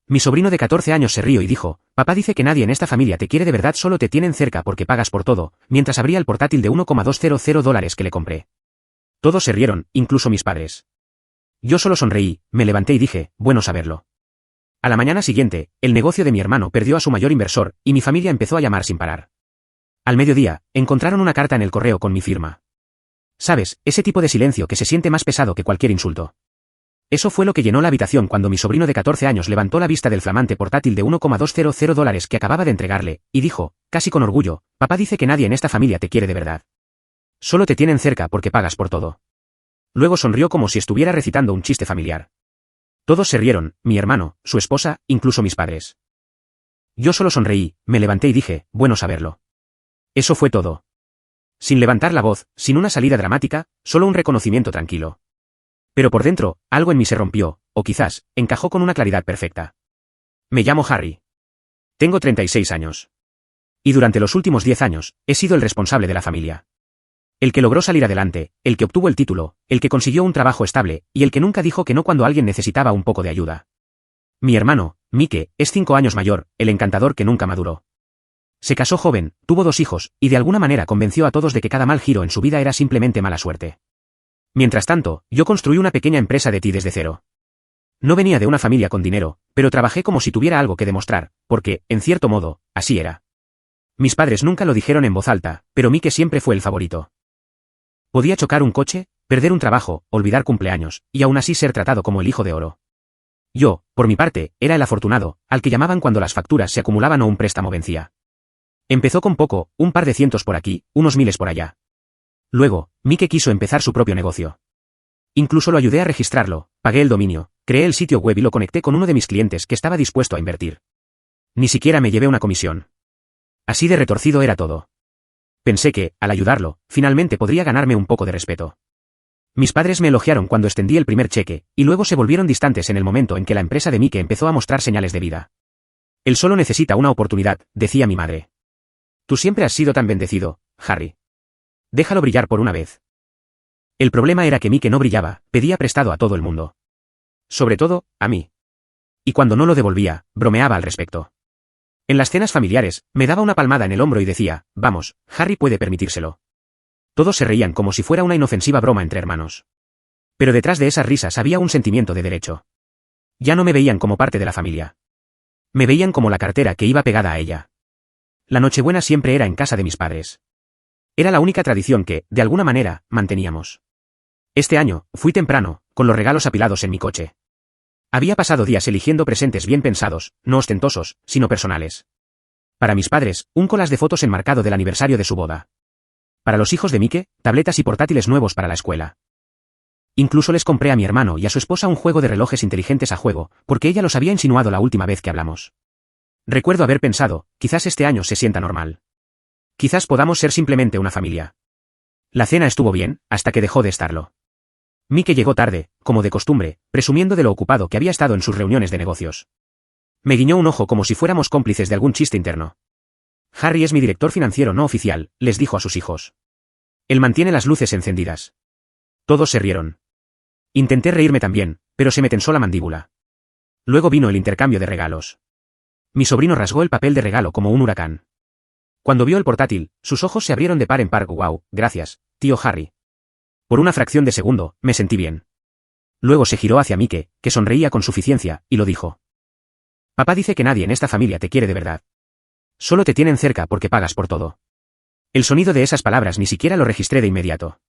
Mi sobrino de 14 años se rió y dijo, papá dice que nadie en esta familia te quiere de verdad, solo te tienen cerca porque pagas por todo, mientras abría el portátil de $1,200 que le compré. Todos se rieron, incluso mis padres. Yo solo sonreí, me levanté y dije, bueno saberlo. A la mañana siguiente, el negocio de mi hermano perdió a su mayor inversor, y mi familia empezó a llamar sin parar. Al mediodía, encontraron una carta en el correo con mi firma. ¿Sabes, ese tipo de silencio que se siente más pesado que cualquier insulto? Eso fue lo que llenó la habitación cuando mi sobrino de 14 años levantó la vista del flamante portátil de $1,200 que acababa de entregarle, y dijo, casi con orgullo, papá dice que nadie en esta familia te quiere de verdad. Solo te tienen cerca porque pagas por todo. Luego sonrió como si estuviera recitando un chiste familiar. Todos se rieron, mi hermano, su esposa, incluso mis padres. Yo solo sonreí, me levanté y dije, bueno saberlo. Eso fue todo. Sin levantar la voz, sin una salida dramática, solo un reconocimiento tranquilo. Pero por dentro, algo en mí se rompió, o quizás, encajó con una claridad perfecta. Me llamo Harry. Tengo 36 años. Y durante los últimos 10 años, he sido el responsable de la familia. El que logró salir adelante, el que obtuvo el título, el que consiguió un trabajo estable, y el que nunca dijo que no cuando alguien necesitaba un poco de ayuda. Mi hermano, Mike, es 5 años mayor, el encantador que nunca maduró. Se casó joven, tuvo 2 hijos, y de alguna manera convenció a todos de que cada mal giro en su vida era simplemente mala suerte. Mientras tanto, yo construí una pequeña empresa de té desde cero. No venía de una familia con dinero, pero trabajé como si tuviera algo que demostrar, porque, en cierto modo, así era. Mis padres nunca lo dijeron en voz alta, pero Mike siempre fue el favorito. Podía chocar un coche, perder un trabajo, olvidar cumpleaños, y aún así ser tratado como el hijo de oro. Yo, por mi parte, era el afortunado, al que llamaban cuando las facturas se acumulaban o un préstamo vencía. Empezó con poco, un par de cientos por aquí, unos miles por allá. Luego, Mike quiso empezar su propio negocio. Incluso lo ayudé a registrarlo, pagué el dominio, creé el sitio web y lo conecté con uno de mis clientes que estaba dispuesto a invertir. Ni siquiera me llevé una comisión. Así de retorcido era todo. Pensé que, al ayudarlo, finalmente podría ganarme un poco de respeto. Mis padres me elogiaron cuando extendí el primer cheque, y luego se volvieron distantes en el momento en que la empresa de Mike empezó a mostrar señales de vida. Él solo necesita una oportunidad, decía mi madre. Tú siempre has sido tan bendecido, Harry. Déjalo brillar por una vez. El problema era que Mike no brillaba, pedía prestado a todo el mundo. Sobre todo, a mí. Y cuando no lo devolvía, bromeaba al respecto. En las cenas familiares, me daba una palmada en el hombro y decía, vamos, Harry puede permitírselo. Todos se reían como si fuera una inofensiva broma entre hermanos. Pero detrás de esas risas había un sentimiento de derecho. Ya no me veían como parte de la familia. Me veían como la cartera que iba pegada a ella. La Nochebuena siempre era en casa de mis padres. Era la única tradición que, de alguna manera, manteníamos. Este año, fui temprano, con los regalos apilados en mi coche. Había pasado días eligiendo presentes bien pensados, no ostentosos, sino personales. Para mis padres, un collage de fotos enmarcado del aniversario de su boda. Para los hijos de Mike, tabletas y portátiles nuevos para la escuela. Incluso les compré a mi hermano y a su esposa un juego de relojes inteligentes a juego, porque ella los había insinuado la última vez que hablamos. Recuerdo haber pensado, quizás este año se sienta normal. Quizás podamos ser simplemente una familia. La cena estuvo bien, hasta que dejó de estarlo. Mike llegó tarde, como de costumbre, presumiendo de lo ocupado que había estado en sus reuniones de negocios. Me guiñó un ojo como si fuéramos cómplices de algún chiste interno. Harry es mi director financiero no oficial, les dijo a sus hijos. Él mantiene las luces encendidas. Todos se rieron. Intenté reírme también, pero se me tensó la mandíbula. Luego vino el intercambio de regalos. Mi sobrino rasgó el papel de regalo como un huracán. Cuando vio el portátil, sus ojos se abrieron de par en par. Wow, gracias, tío Harry. Por una fracción de segundo, me sentí bien. Luego se giró hacia Mike, que sonreía con suficiencia, y lo dijo. Papá dice que nadie en esta familia te quiere de verdad. Solo te tienen cerca porque pagas por todo. El sonido de esas palabras ni siquiera lo registré de inmediato.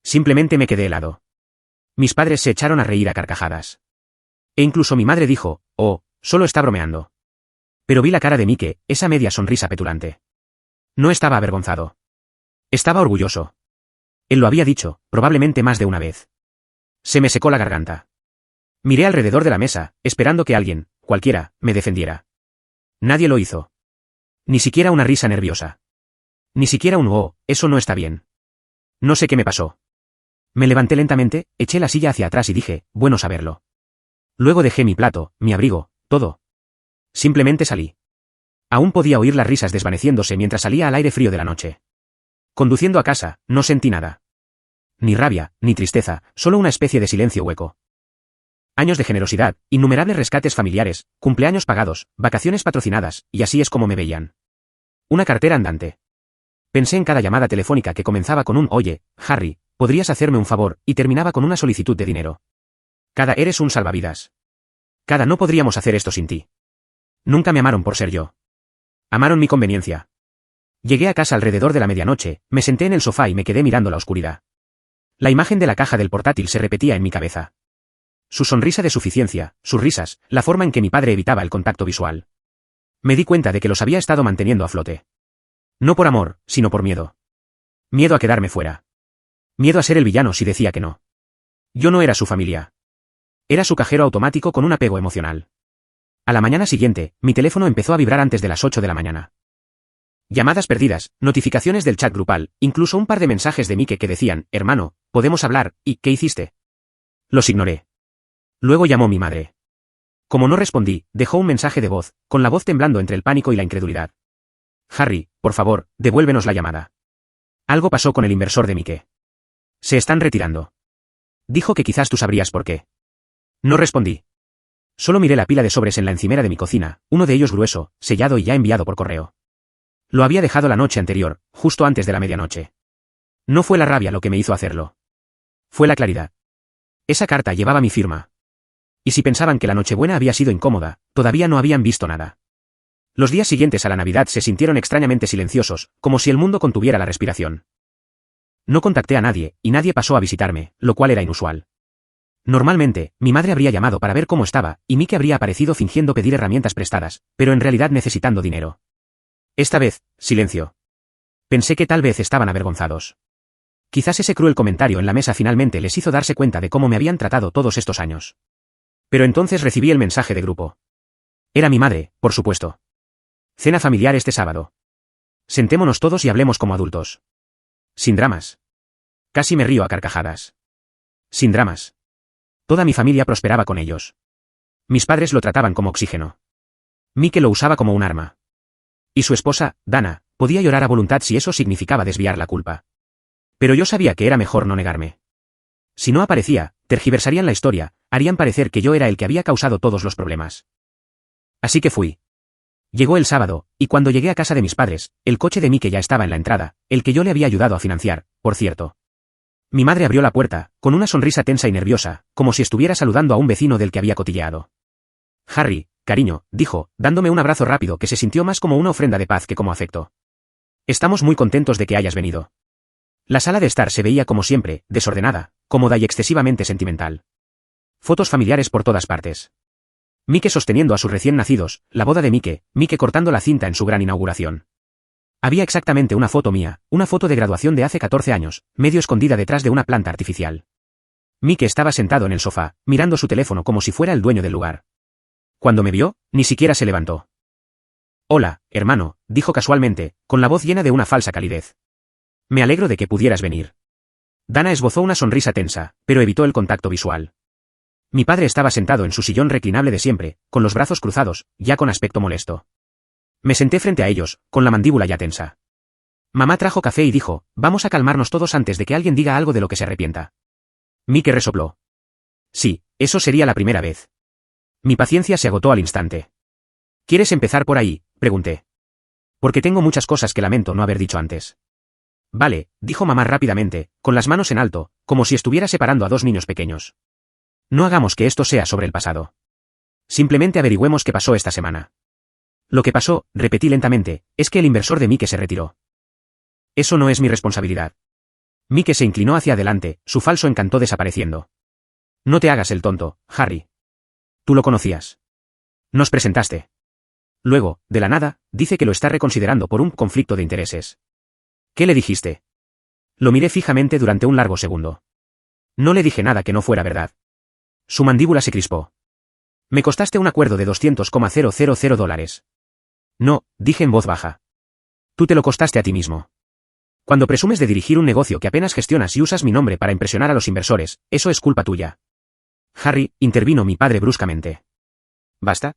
Simplemente me quedé helado. Mis padres se echaron a reír a carcajadas. E incluso mi madre dijo, oh, solo está bromeando. Pero vi la cara de Mike, esa media sonrisa petulante. No estaba avergonzado. Estaba orgulloso. Él lo había dicho, probablemente más de una vez. Se me secó la garganta. Miré alrededor de la mesa, esperando que alguien, cualquiera, me defendiera. Nadie lo hizo. Ni siquiera una risa nerviosa. Ni siquiera un oh, eso no está bien. No sé qué me pasó. Me levanté lentamente, eché la silla hacia atrás y dije, bueno saberlo. Luego dejé mi plato, mi abrigo, todo. Simplemente salí. Aún podía oír las risas desvaneciéndose mientras salía al aire frío de la noche. Conduciendo a casa, no sentí nada. Ni rabia, ni tristeza, solo una especie de silencio hueco. Años de generosidad, innumerables rescates familiares, cumpleaños pagados, vacaciones patrocinadas, y así es como me veían. Una cartera andante. Pensé en cada llamada telefónica que comenzaba con un «Oye, Harry, ¿podrías hacerme un favor?» y terminaba con una solicitud de dinero. Cada «Eres un salvavidas». Cada «No podríamos hacer esto sin ti». Nunca me amaron por ser yo. Amaron mi conveniencia. Llegué a casa alrededor de la medianoche, me senté en el sofá y me quedé mirando la oscuridad. La imagen de la caja del portátil se repetía en mi cabeza. Su sonrisa de suficiencia, sus risas, la forma en que mi padre evitaba el contacto visual. Me di cuenta de que los había estado manteniendo a flote. No por amor, sino por miedo. Miedo a quedarme fuera. Miedo a ser el villano si decía que no. Yo no era su familia. Era su cajero automático con un apego emocional. A la mañana siguiente, mi teléfono empezó a vibrar antes de las 8 de la mañana. Llamadas perdidas, notificaciones del chat grupal, incluso un par de mensajes de Mike que decían, hermano, podemos hablar, ¿y qué hiciste? Los ignoré. Luego llamó mi madre. Como no respondí, dejó un mensaje de voz, con la voz temblando entre el pánico y la incredulidad. Harry, por favor, devuélvenos la llamada. Algo pasó con el inversor de Mike. Se están retirando. Dijo que quizás tú sabrías por qué. No respondí. Solo miré la pila de sobres en la encimera de mi cocina, uno de ellos grueso, sellado y ya enviado por correo. Lo había dejado la noche anterior, justo antes de la medianoche. No fue la rabia lo que me hizo hacerlo. Fue la claridad. Esa carta llevaba mi firma. Y si pensaban que la Nochebuena había sido incómoda, todavía no habían visto nada. Los días siguientes a la Navidad se sintieron extrañamente silenciosos, como si el mundo contuviera la respiración. No contacté a nadie, y nadie pasó a visitarme, lo cual era inusual. Normalmente, mi madre habría llamado para ver cómo estaba, y Mike habría aparecido fingiendo pedir herramientas prestadas, pero en realidad necesitando dinero. Esta vez, silencio. Pensé que tal vez estaban avergonzados. Quizás ese cruel comentario en la mesa finalmente les hizo darse cuenta de cómo me habían tratado todos estos años. Pero entonces recibí el mensaje de grupo. Era mi madre, por supuesto. Cena familiar este sábado. Sentémonos todos y hablemos como adultos. Sin dramas. Casi me río a carcajadas. Sin dramas. Toda mi familia prosperaba con ellos. Mis padres lo trataban como oxígeno. Mike lo usaba como un arma. Y su esposa, Dana, podía llorar a voluntad si eso significaba desviar la culpa. Pero yo sabía que era mejor no negarme. Si no aparecía, tergiversarían la historia, harían parecer que yo era el que había causado todos los problemas. Así que fui. Llegó el sábado, y cuando llegué a casa de mis padres, el coche de Mike ya estaba en la entrada, el que yo le había ayudado a financiar, por cierto. Mi madre abrió la puerta, con una sonrisa tensa y nerviosa, como si estuviera saludando a un vecino del que había cotilleado. Harry, cariño, dijo, dándome un abrazo rápido que se sintió más como una ofrenda de paz que como afecto. Estamos muy contentos de que hayas venido. La sala de estar se veía como siempre, desordenada, cómoda y excesivamente sentimental. Fotos familiares por todas partes. Mike sosteniendo a sus recién nacidos, la boda de Mike cortando la cinta en su gran inauguración. Había exactamente una foto mía, una foto de graduación de hace 14 años, medio escondida detrás de una planta artificial. Mike estaba sentado en el sofá, mirando su teléfono como si fuera el dueño del lugar. Cuando me vio, ni siquiera se levantó. Hola, hermano, dijo casualmente, con la voz llena de una falsa calidez. Me alegro de que pudieras venir. Dana esbozó una sonrisa tensa, pero evitó el contacto visual. Mi padre estaba sentado en su sillón reclinable de siempre, con los brazos cruzados, ya con aspecto molesto. Me senté frente a ellos, con la mandíbula ya tensa. Mamá trajo café y dijo, vamos a calmarnos todos antes de que alguien diga algo de lo que se arrepienta. Mike resopló. Sí, eso sería la primera vez. Mi paciencia se agotó al instante. ¿Quieres empezar por ahí?, pregunté. Porque tengo muchas cosas que lamento no haber dicho antes. Vale, dijo mamá rápidamente, con las manos en alto, como si estuviera separando a dos niños pequeños. No hagamos que esto sea sobre el pasado. Simplemente averigüemos qué pasó esta semana. Lo que pasó, repetí lentamente, es que el inversor de Mike se retiró. Eso no es mi responsabilidad. Mike se inclinó hacia adelante, su falso encanto desapareciendo. No te hagas el tonto, Harry. Tú lo conocías. Nos presentaste. Luego, de la nada, dice que lo está reconsiderando por un conflicto de intereses. ¿Qué le dijiste? Lo miré fijamente durante un largo segundo. No le dije nada que no fuera verdad. Su mandíbula se crispó. Me costaste un acuerdo de $200,000. No, dije en voz baja. Tú te lo costaste a ti mismo. Cuando presumes de dirigir un negocio que apenas gestionas y usas mi nombre para impresionar a los inversores, eso es culpa tuya. Harry, intervino mi padre bruscamente. ¿Basta?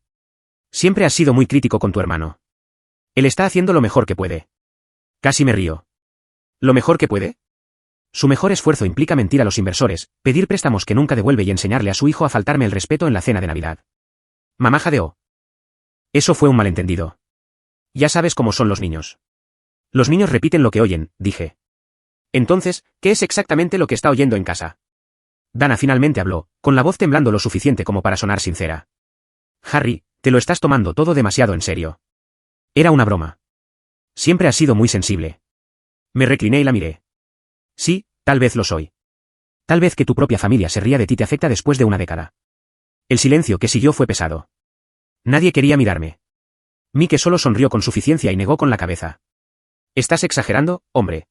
Siempre has sido muy crítico con tu hermano. Él está haciendo lo mejor que puede. Casi me río. ¿Lo mejor que puede? Su mejor esfuerzo implica mentir a los inversores, pedir préstamos que nunca devuelve y enseñarle a su hijo a faltarme el respeto en la cena de Navidad. Mamá jadeó. Eso fue un malentendido. Ya sabes cómo son los niños. Los niños repiten lo que oyen, dije. Entonces, ¿qué es exactamente lo que está oyendo en casa? Dana finalmente habló, con la voz temblando lo suficiente como para sonar sincera. Harry, te lo estás tomando todo demasiado en serio. Era una broma. Siempre has sido muy sensible. Me recliné y la miré. Sí, tal vez lo soy. Tal vez que tu propia familia se ría de ti te afecta después de una década. El silencio que siguió fue pesado. Nadie quería mirarme. Mike solo sonrió con suficiencia y negó con la cabeza. Estás exagerando, hombre.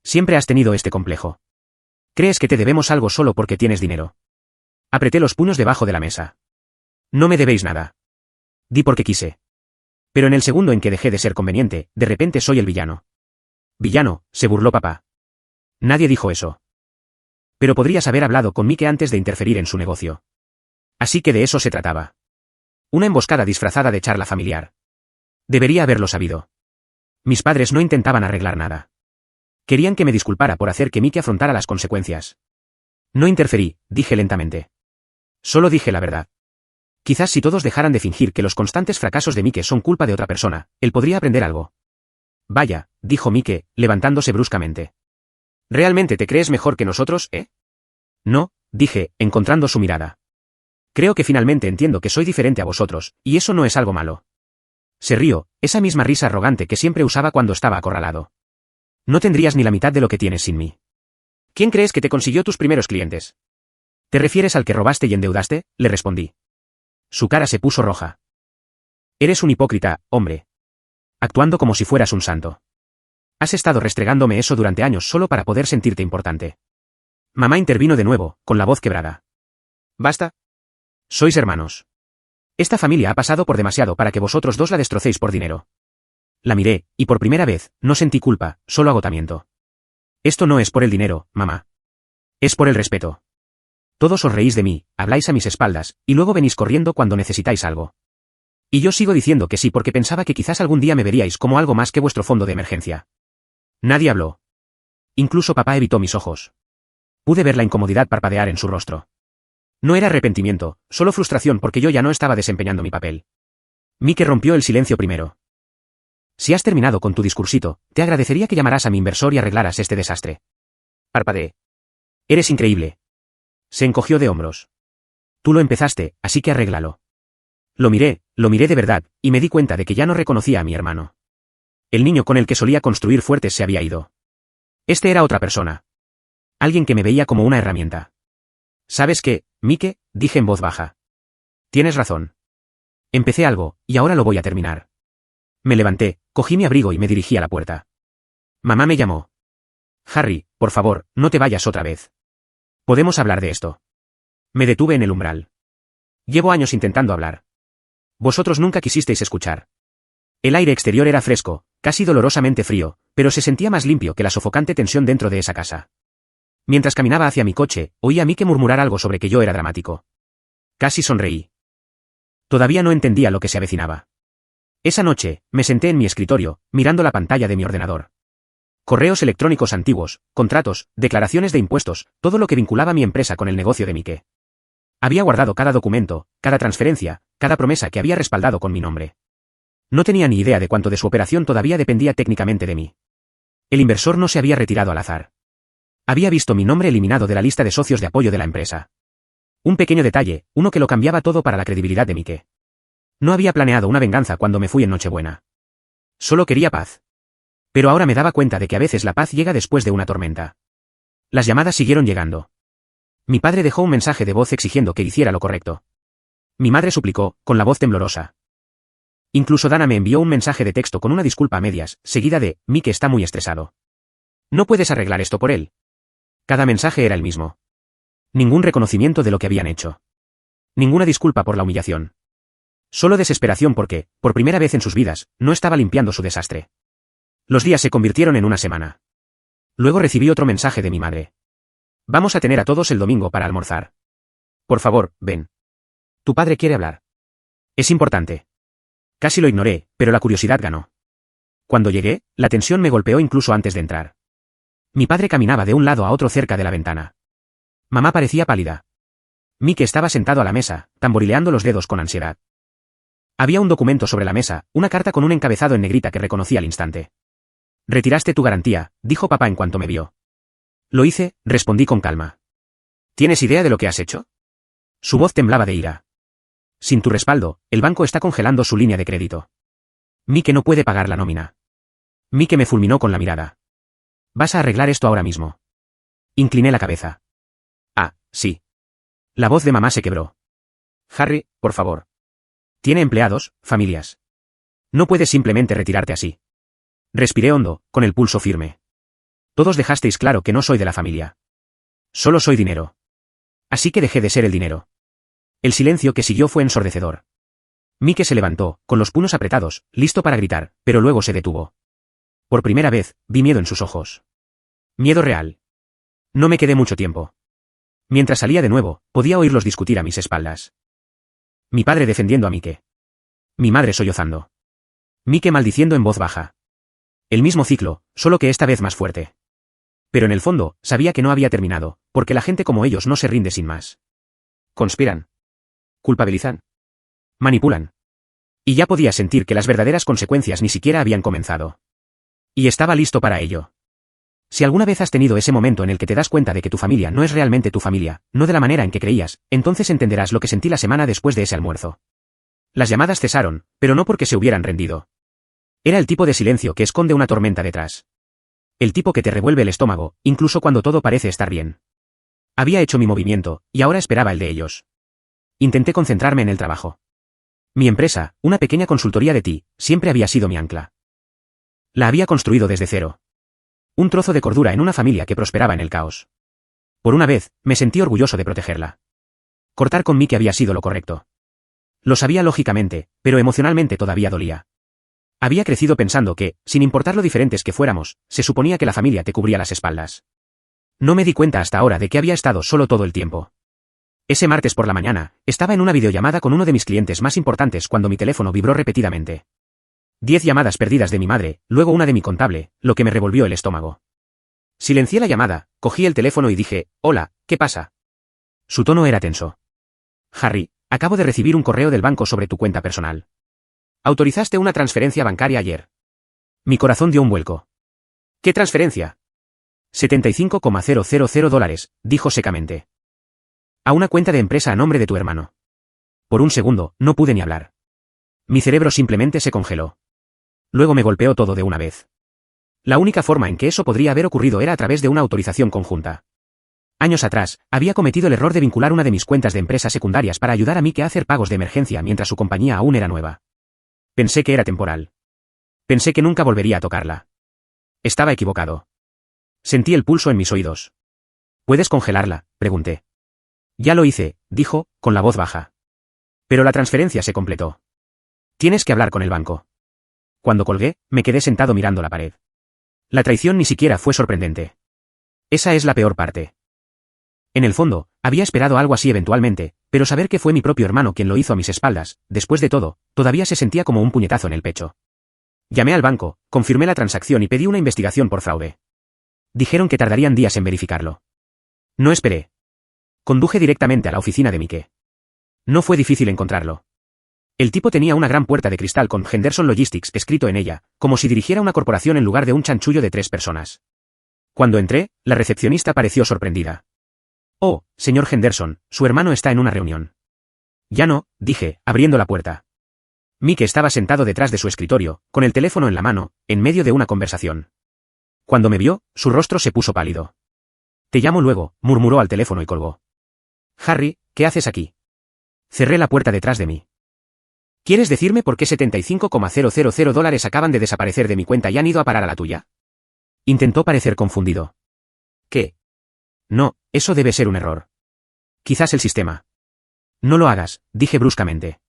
Siempre has tenido este complejo. ¿Crees que te debemos algo solo porque tienes dinero? Apreté los puños debajo de la mesa. No me debéis nada. Di porque quise. Pero en el segundo en que dejé de ser conveniente, de repente soy el villano. Villano, se burló papá. Nadie dijo eso. Pero podrías haber hablado con Mike antes de interferir en su negocio. Así que de eso se trataba. Una emboscada disfrazada de charla familiar. Debería haberlo sabido. Mis padres no intentaban arreglar nada. Querían que me disculpara por hacer que Mike afrontara las consecuencias. No interferí, dije lentamente. Solo dije la verdad. Quizás si todos dejaran de fingir que los constantes fracasos de Mike son culpa de otra persona, él podría aprender algo. Vaya, dijo Mike, levantándose bruscamente. ¿Realmente te crees mejor que nosotros, eh? No, dije, encontrando su mirada. Creo que finalmente entiendo que soy diferente a vosotros, y eso no es algo malo. Se rió, esa misma risa arrogante que siempre usaba cuando estaba acorralado. No tendrías ni la mitad de lo que tienes sin mí. ¿Quién crees que te consiguió tus primeros clientes? ¿Te refieres al que robaste y endeudaste? Le respondí. Su cara se puso roja. Eres un hipócrita, hombre. Actuando como si fueras un santo. Has estado restregándome eso durante años solo para poder sentirte importante. Mamá intervino de nuevo, con la voz quebrada. Basta. Sois hermanos. Esta familia ha pasado por demasiado para que vosotros dos la destrocéis por dinero. La miré, y por primera vez, no sentí culpa, solo agotamiento. Esto no es por el dinero, mamá. Es por el respeto. Todos os reís de mí, habláis a mis espaldas, y luego venís corriendo cuando necesitáis algo. Y yo sigo diciendo que sí porque pensaba que quizás algún día me veríais como algo más que vuestro fondo de emergencia. Nadie habló. Incluso papá evitó mis ojos. Pude ver la incomodidad parpadear en su rostro. No era arrepentimiento, solo frustración porque yo ya no estaba desempeñando mi papel. Mike rompió el silencio primero. Si has terminado con tu discursito, te agradecería que llamaras a mi inversor y arreglaras este desastre. Parpadeé. Eres increíble. Se encogió de hombros. Tú lo empezaste, así que arréglalo. Lo miré de verdad, y me di cuenta de que ya no reconocía a mi hermano. El niño con el que solía construir fuertes se había ido. Este era otra persona. Alguien que me veía como una herramienta. ¿Sabes qué, Mike? Dije en voz baja. Tienes razón. Empecé algo, y ahora lo voy a terminar. Me levanté, cogí mi abrigo y me dirigí a la puerta. Mamá me llamó. Harry, por favor, no te vayas otra vez. Podemos hablar de esto. Me detuve en el umbral. Llevo años intentando hablar. Vosotros nunca quisisteis escuchar. El aire exterior era fresco, casi dolorosamente frío, pero se sentía más limpio que la sofocante tensión dentro de esa casa. Mientras caminaba hacia mi coche, oí a Mike murmurar algo sobre que yo era dramático. Casi sonreí. Todavía no entendía lo que se avecinaba. Esa noche, me senté en mi escritorio, mirando la pantalla de mi ordenador. Correos electrónicos antiguos, contratos, declaraciones de impuestos, todo lo que vinculaba mi empresa con el negocio de Mike. Había guardado cada documento, cada transferencia, cada promesa que había respaldado con mi nombre. No tenía ni idea de cuánto de su operación todavía dependía técnicamente de mí. El inversor no se había retirado al azar. Había visto mi nombre eliminado de la lista de socios de apoyo de la empresa. Un pequeño detalle, uno que lo cambiaba todo para la credibilidad de Mike. No había planeado una venganza cuando me fui en Nochebuena. Solo quería paz. Pero ahora me daba cuenta de que a veces la paz llega después de una tormenta. Las llamadas siguieron llegando. Mi padre dejó un mensaje de voz exigiendo que hiciera lo correcto. Mi madre suplicó, con la voz temblorosa. Incluso Dana me envió un mensaje de texto con una disculpa a medias, seguida de, Mike está muy estresado. No puedes arreglar esto por él. Cada mensaje era el mismo. Ningún reconocimiento de lo que habían hecho. Ninguna disculpa por la humillación. Solo desesperación porque, por primera vez en sus vidas, no estaba limpiando su desastre. Los días se convirtieron en una semana. Luego recibí otro mensaje de mi madre. Vamos a tener a todos el domingo para almorzar. Por favor, ven. Tu padre quiere hablar. Es importante. Casi lo ignoré, pero la curiosidad ganó. Cuando llegué, la tensión me golpeó incluso antes de entrar. Mi padre caminaba de un lado a otro cerca de la ventana. Mamá parecía pálida. Mike estaba sentado a la mesa, tamborileando los dedos con ansiedad. Había un documento sobre la mesa, una carta con un encabezado en negrita que reconocí al instante. «Retiraste tu garantía», dijo papá en cuanto me vio. «Lo hice», respondí con calma. «¿Tienes idea de lo que has hecho?» Su voz temblaba de ira. «Sin tu respaldo, el banco está congelando su línea de crédito. Mike no puede pagar la nómina». Mike me fulminó con la mirada. «Vas a arreglar esto ahora mismo». Incliné la cabeza. «Ah, sí». La voz de mamá se quebró. «Harry, por favor. Tiene empleados, familias. No puedes simplemente retirarte así». Respiré hondo, con el pulso firme. «Todos dejasteis claro que no soy de la familia. Solo soy dinero. Así que dejé de ser el dinero». El silencio que siguió fue ensordecedor. Mike se levantó, con los puños apretados, listo para gritar, pero luego se detuvo. Por primera vez, vi miedo en sus ojos. Miedo real. No me quedé mucho tiempo. Mientras salía de nuevo, podía oírlos discutir a mis espaldas. Mi padre defendiendo a Mike. Mi madre sollozando. Mike maldiciendo en voz baja. El mismo ciclo, solo que esta vez más fuerte. Pero en el fondo, sabía que no había terminado, porque la gente como ellos no se rinde sin más. Conspiran. Culpabilizan. Manipulan. Y ya podía sentir que las verdaderas consecuencias ni siquiera habían comenzado. Y estaba listo para ello. Si alguna vez has tenido ese momento en el que te das cuenta de que tu familia no es realmente tu familia, no de la manera en que creías, entonces entenderás lo que sentí la semana después de ese almuerzo. Las llamadas cesaron, pero no porque se hubieran rendido. Era el tipo de silencio que esconde una tormenta detrás. El tipo que te revuelve el estómago, incluso cuando todo parece estar bien. Había hecho mi movimiento, y ahora esperaba el de ellos. Intenté concentrarme en el trabajo. Mi empresa, una pequeña consultoría de ti, siempre había sido mi ancla. La había construido desde cero. Un trozo de cordura en una familia que prosperaba en el caos. Por una vez, me sentí orgulloso de protegerla. Cortar con Mike había sido lo correcto. Lo sabía lógicamente, pero emocionalmente todavía dolía. Había crecido pensando que, sin importar lo diferentes que fuéramos, se suponía que la familia te cubría las espaldas. No me di cuenta hasta ahora de que había estado solo todo el tiempo. Ese martes por la mañana, estaba en una videollamada con uno de mis clientes más importantes cuando mi teléfono vibró repetidamente. 10 llamadas perdidas de mi madre, luego una de mi contable, lo que me revolvió el estómago. Silencié la llamada, cogí el teléfono y dije, «Hola, ¿qué pasa?» Su tono era tenso. «Harry, acabo de recibir un correo del banco sobre tu cuenta personal. Autorizaste una transferencia bancaria ayer». Mi corazón dio un vuelco. «¿Qué transferencia?» $75,000, dijo secamente. «A una cuenta de empresa a nombre de tu hermano». Por un segundo, no pude ni hablar. Mi cerebro simplemente se congeló. Luego me golpeó todo de una vez. La única forma en que eso podría haber ocurrido era a través de una autorización conjunta. Años atrás, había cometido el error de vincular una de mis cuentas de empresas secundarias para ayudar a Mike a hacer pagos de emergencia mientras su compañía aún era nueva. Pensé que era temporal. Pensé que nunca volvería a tocarla. Estaba equivocado. Sentí el pulso en mis oídos. ¿Puedes congelarla?, pregunté. «Ya lo hice», dijo, con la voz baja. «Pero la transferencia se completó. Tienes que hablar con el banco». Cuando colgué, me quedé sentado mirando la pared. La traición ni siquiera fue sorprendente. Esa es la peor parte. En el fondo, había esperado algo así eventualmente, pero saber que fue mi propio hermano quien lo hizo a mis espaldas, después de todo, todavía se sentía como un puñetazo en el pecho. Llamé al banco, confirmé la transacción y pedí una investigación por fraude. Dijeron que tardarían días en verificarlo. No esperé. Conduje directamente a la oficina de Mike. No fue difícil encontrarlo. El tipo tenía una gran puerta de cristal con Henderson Logistics escrito en ella, como si dirigiera una corporación en lugar de un chanchullo de 3 personas. Cuando entré, la recepcionista pareció sorprendida. «Oh, señor Henderson, su hermano está en una reunión». «Ya no», dije, abriendo la puerta. Mike estaba sentado detrás de su escritorio, con el teléfono en la mano, en medio de una conversación. Cuando me vio, su rostro se puso pálido. «Te llamo luego», murmuró al teléfono y colgó. «Harry, ¿qué haces aquí?» Cerré la puerta detrás de mí. ¿Quieres decirme por qué $75,000 acaban de desaparecer de mi cuenta y han ido a parar a la tuya? Intentó parecer confundido. ¿Qué? No, eso debe ser un error. Quizás el sistema. No lo hagas, dije bruscamente.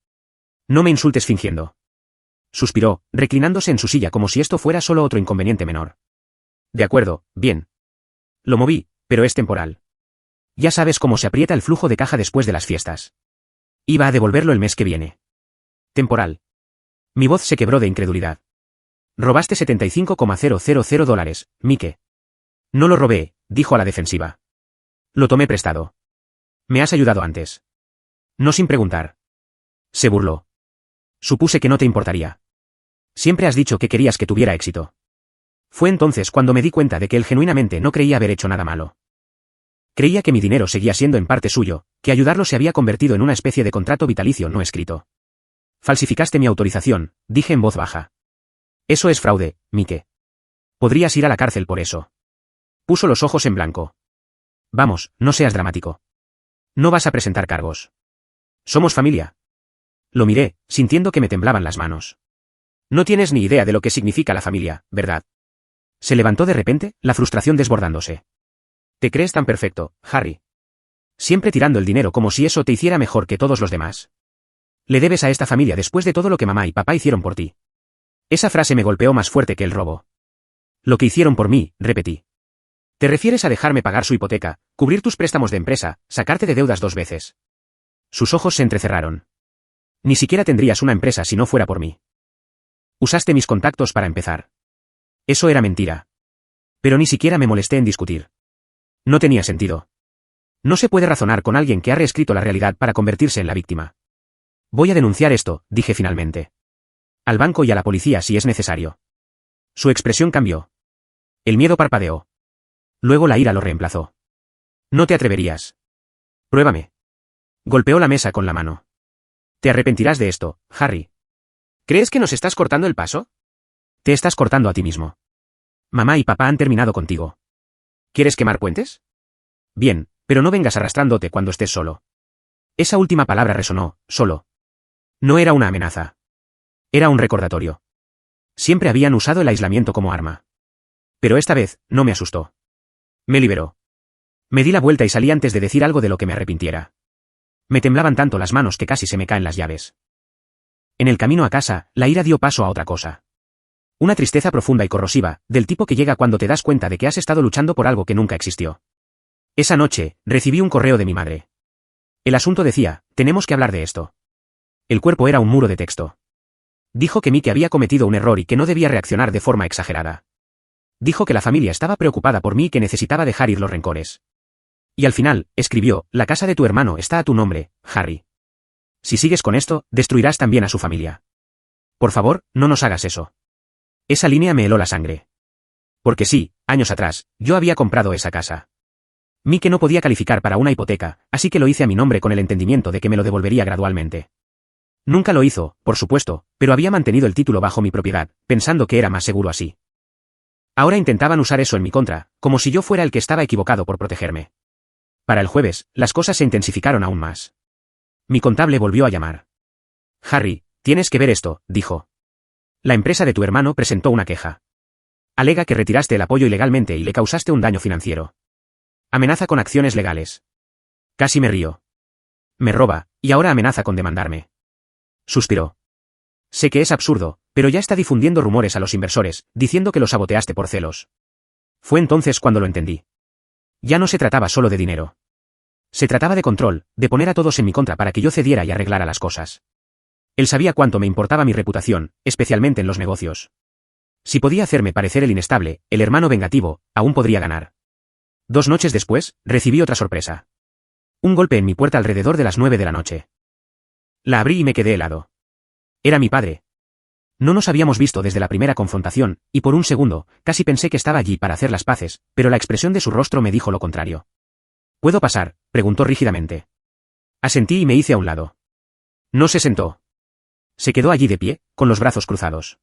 No me insultes fingiendo. Suspiró, reclinándose en su silla como si esto fuera solo otro inconveniente menor. De acuerdo, bien. Lo moví, pero es temporal. Ya sabes cómo se aprieta el flujo de caja después de las fiestas. Iba a devolverlo el mes que viene. Temporal. Mi voz se quebró de incredulidad. Robaste $75,000, Mike. No lo robé, dijo a la defensiva. Lo tomé prestado. Me has ayudado antes. No sin preguntar. Se burló. Supuse que no te importaría. Siempre has dicho que querías que tuviera éxito. Fue entonces cuando me di cuenta de que él genuinamente no creía haber hecho nada malo. Creía que mi dinero seguía siendo en parte suyo, que ayudarlo se había convertido en una especie de contrato vitalicio no escrito. Falsificaste mi autorización, dije en voz baja. Eso es fraude, Mike. Podrías ir a la cárcel por eso. Puso los ojos en blanco. Vamos, no seas dramático. No vas a presentar cargos. Somos familia. Lo miré, sintiendo que me temblaban las manos. No tienes ni idea de lo que significa la familia, ¿verdad? Se levantó de repente, la frustración desbordándose. Te crees tan perfecto, Harry. Siempre tirando el dinero como si eso te hiciera mejor que todos los demás. Le debes a esta familia después de todo lo que mamá y papá hicieron por ti. Esa frase me golpeó más fuerte que el robo. Lo que hicieron por mí, repetí. Te refieres a dejarme pagar su hipoteca, cubrir tus préstamos de empresa, sacarte de deudas 2 veces. Sus ojos se entrecerraron. Ni siquiera tendrías una empresa si no fuera por mí. Usaste mis contactos para empezar. Eso era mentira. Pero ni siquiera me molesté en discutir. No tenía sentido. No se puede razonar con alguien que ha reescrito la realidad para convertirse en la víctima. Voy a denunciar esto, dije finalmente. Al banco y a la policía si es necesario. Su expresión cambió. El miedo parpadeó. Luego la ira lo reemplazó. No te atreverías. Pruébame. Golpeó la mesa con la mano. Te arrepentirás de esto, Harry. ¿Crees que nos estás cortando el paso? Te estás cortando a ti mismo. Mamá y papá han terminado contigo. ¿Quieres quemar puentes? Bien, pero no vengas arrastrándote cuando estés solo. Esa última palabra resonó, solo. No era una amenaza. Era un recordatorio. Siempre habían usado el aislamiento como arma. Pero esta vez, no me asustó. Me liberó. Me di la vuelta y salí antes de decir algo de lo que me arrepintiera. Me temblaban tanto las manos que casi se me caen las llaves. En el camino a casa, la ira dio paso a otra cosa. Una tristeza profunda y corrosiva, del tipo que llega cuando te das cuenta de que has estado luchando por algo que nunca existió. Esa noche, recibí un correo de mi madre. El asunto decía, tenemos que hablar de esto. El cuerpo era un muro de texto. Dijo que Mike había cometido un error y que no debía reaccionar de forma exagerada. Dijo que la familia estaba preocupada por mí y que necesitaba dejar ir los rencores. Y al final, escribió, la casa de tu hermano está a tu nombre, Harry. Si sigues con esto, destruirás también a su familia. Por favor, no nos hagas eso. Esa línea me heló la sangre. Porque sí, años atrás, yo había comprado esa casa. Mike no podía calificar para una hipoteca, así que lo hice a mi nombre con el entendimiento de que me lo devolvería gradualmente. Nunca lo hizo, por supuesto, pero había mantenido el título bajo mi propiedad, pensando que era más seguro así. Ahora intentaban usar eso en mi contra, como si yo fuera el que estaba equivocado por protegerme. Para el jueves, las cosas se intensificaron aún más. Mi contable volvió a llamar. Harry, tienes que ver esto, dijo. La empresa de tu hermano presentó una queja. Alega que retiraste el apoyo ilegalmente y le causaste un daño financiero. Amenaza con acciones legales. Casi me río. Me roba, y ahora amenaza con demandarme. Suspiró. Sé que es absurdo, pero ya está difundiendo rumores a los inversores, diciendo que lo saboteaste por celos. Fue entonces cuando lo entendí. Ya no se trataba solo de dinero. Se trataba de control, de poner a todos en mi contra para que yo cediera y arreglara las cosas. Él sabía cuánto me importaba mi reputación, especialmente en los negocios. Si podía hacerme parecer el inestable, el hermano vengativo, aún podría ganar. 2 noches después, recibí otra sorpresa. Un golpe en mi puerta alrededor de las 9 de la noche. La abrí y me quedé helado. Era mi padre. No nos habíamos visto desde la primera confrontación, y por un segundo, casi pensé que estaba allí para hacer las paces, pero la expresión de su rostro me dijo lo contrario. ¿Puedo pasar?, preguntó rígidamente. Asentí y me hice a un lado. No se sentó. Se quedó allí de pie, con los brazos cruzados.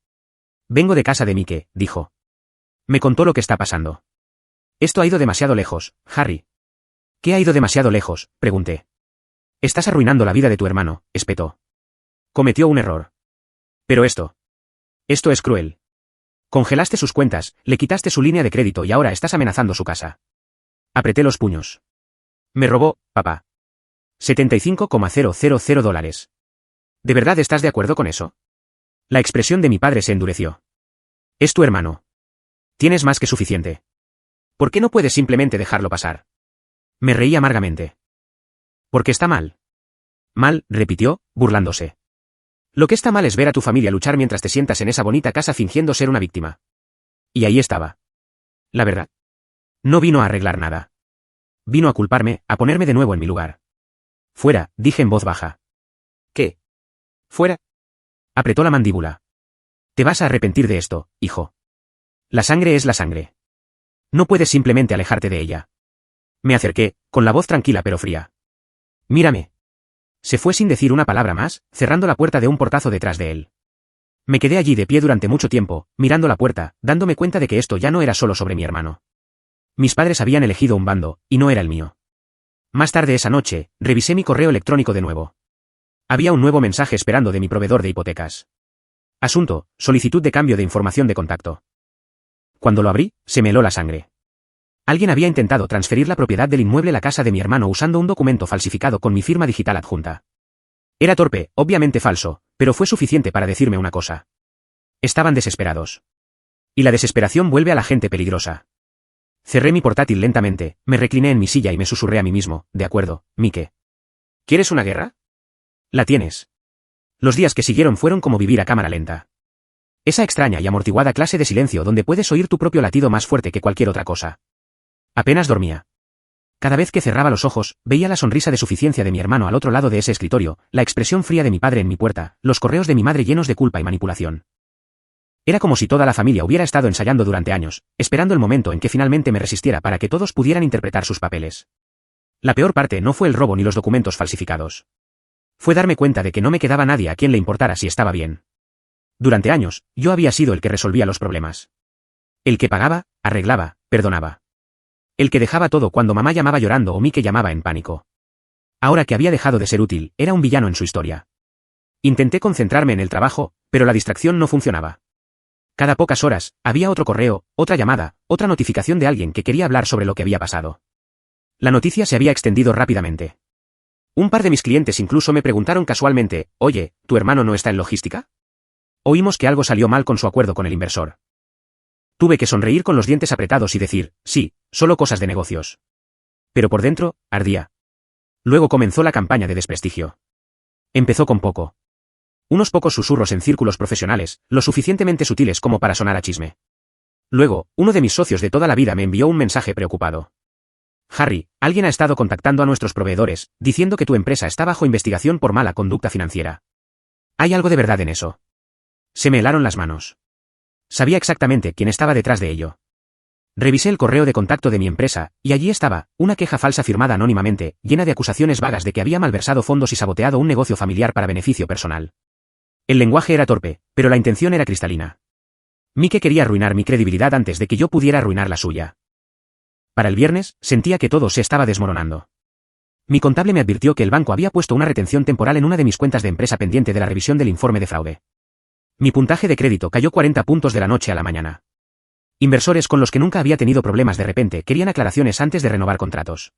Vengo de casa de Mike, dijo. Me contó lo que está pasando. Esto ha ido demasiado lejos, Harry. ¿Qué ha ido demasiado lejos?, pregunté. Estás arruinando la vida de tu hermano, espetó. Cometió un error. Pero esto es cruel. Congelaste sus cuentas, le quitaste su línea de crédito y ahora estás amenazando su casa. Apreté los puños. Me robó, papá. $75,000. ¿De verdad estás de acuerdo con eso? La expresión de mi padre se endureció. Es tu hermano. Tienes más que suficiente. ¿Por qué no puedes simplemente dejarlo pasar? Me reí amargamente. Porque está mal. Mal, repitió, burlándose. Lo que está mal es ver a tu familia luchar mientras te sientas en esa bonita casa fingiendo ser una víctima. Y ahí estaba. La verdad. No vino a arreglar nada. Vino a culparme, a ponerme de nuevo en mi lugar. Fuera, dije en voz baja. ¿Qué? ¿Fuera? Apretó la mandíbula. Te vas a arrepentir de esto, hijo. La sangre es la sangre. No puedes simplemente alejarte de ella. Me acerqué, con la voz tranquila pero fría. Mírame. Se fue sin decir una palabra más, cerrando la puerta de un portazo detrás de él. Me quedé allí de pie durante mucho tiempo, mirando la puerta, dándome cuenta de que esto ya no era solo sobre mi hermano. Mis padres habían elegido un bando, y no era el mío. Más tarde esa noche, revisé mi correo electrónico de nuevo. Había un nuevo mensaje esperando de mi proveedor de hipotecas. Asunto, solicitud de cambio de información de contacto. Cuando lo abrí, se me heló la sangre. Alguien había intentado transferir la propiedad del inmueble a la casa de mi hermano usando un documento falsificado con mi firma digital adjunta. Era torpe, obviamente falso, pero fue suficiente para decirme una cosa. Estaban desesperados. Y la desesperación vuelve a la gente peligrosa. Cerré mi portátil lentamente, me recliné en mi silla y me susurré a mí mismo, de acuerdo, Mike. ¿Quieres una guerra? La tienes. Los días que siguieron fueron como vivir a cámara lenta. Esa extraña y amortiguada clase de silencio donde puedes oír tu propio latido más fuerte que cualquier otra cosa. Apenas dormía. Cada vez que cerraba los ojos, veía la sonrisa de suficiencia de mi hermano al otro lado de ese escritorio, la expresión fría de mi padre en mi puerta, los correos de mi madre llenos de culpa y manipulación. Era como si toda la familia hubiera estado ensayando durante años, esperando el momento en que finalmente me resistiera para que todos pudieran interpretar sus papeles. La peor parte no fue el robo ni los documentos falsificados. Fue darme cuenta de que no me quedaba nadie a quien le importara si estaba bien. Durante años, yo había sido el que resolvía los problemas. El que pagaba, arreglaba, perdonaba. El que dejaba todo cuando mamá llamaba llorando o Mike llamaba en pánico. Ahora que había dejado de ser útil, era un villano en su historia. Intenté concentrarme en el trabajo, pero la distracción no funcionaba. Cada pocas horas, había otro correo, otra llamada, otra notificación de alguien que quería hablar sobre lo que había pasado. La noticia se había extendido rápidamente. Un par de mis clientes incluso me preguntaron casualmente, oye, ¿tu hermano no está en logística? Oímos que algo salió mal con su acuerdo con el inversor. Tuve que sonreír con los dientes apretados y decir, sí, solo cosas de negocios. Pero por dentro, ardía. Luego comenzó la campaña de desprestigio. Empezó con poco. Unos pocos susurros en círculos profesionales, lo suficientemente sutiles como para sonar a chisme. Luego, uno de mis socios de toda la vida me envió un mensaje preocupado. Harry, alguien ha estado contactando a nuestros proveedores, diciendo que tu empresa está bajo investigación por mala conducta financiera. ¿Hay algo de verdad en eso? Se me helaron las manos. Sabía exactamente quién estaba detrás de ello. Revisé el correo de contacto de mi empresa, y allí estaba, una queja falsa firmada anónimamente, llena de acusaciones vagas de que había malversado fondos y saboteado un negocio familiar para beneficio personal. El lenguaje era torpe, pero la intención era cristalina. Mike quería arruinar mi credibilidad antes de que yo pudiera arruinar la suya. Para el viernes, sentía que todo se estaba desmoronando. Mi contable me advirtió que el banco había puesto una retención temporal en una de mis cuentas de empresa pendiente de la revisión del informe de fraude. Mi puntaje de crédito cayó 40 puntos de la noche a la mañana. Inversores con los que nunca había tenido problemas de repente querían aclaraciones antes de renovar contratos.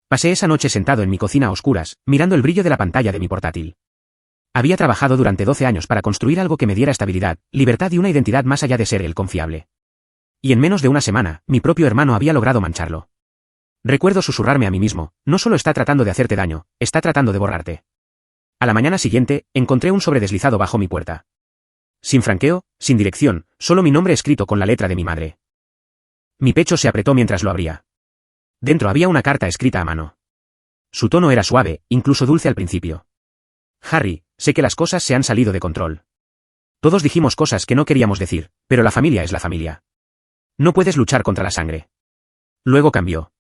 Pasé esa noche sentado en mi cocina a oscuras, mirando el brillo de la pantalla de mi portátil. Había trabajado durante 12 años para construir algo que me diera estabilidad, libertad y una identidad más allá de ser el confiable. Y en menos de una semana, mi propio hermano había logrado mancharlo. Recuerdo susurrarme a mí mismo, no solo está tratando de hacerte daño, está tratando de borrarte. A la mañana siguiente, encontré un sobre deslizado bajo mi puerta. Sin franqueo, sin dirección, solo mi nombre escrito con la letra de mi madre. Mi pecho se apretó mientras lo abría. Dentro había una carta escrita a mano. Su tono era suave, incluso dulce al principio. Harry, sé que las cosas se han salido de control. Todos dijimos cosas que no queríamos decir, pero la familia es la familia. No puedes luchar contra la sangre. Luego cambió.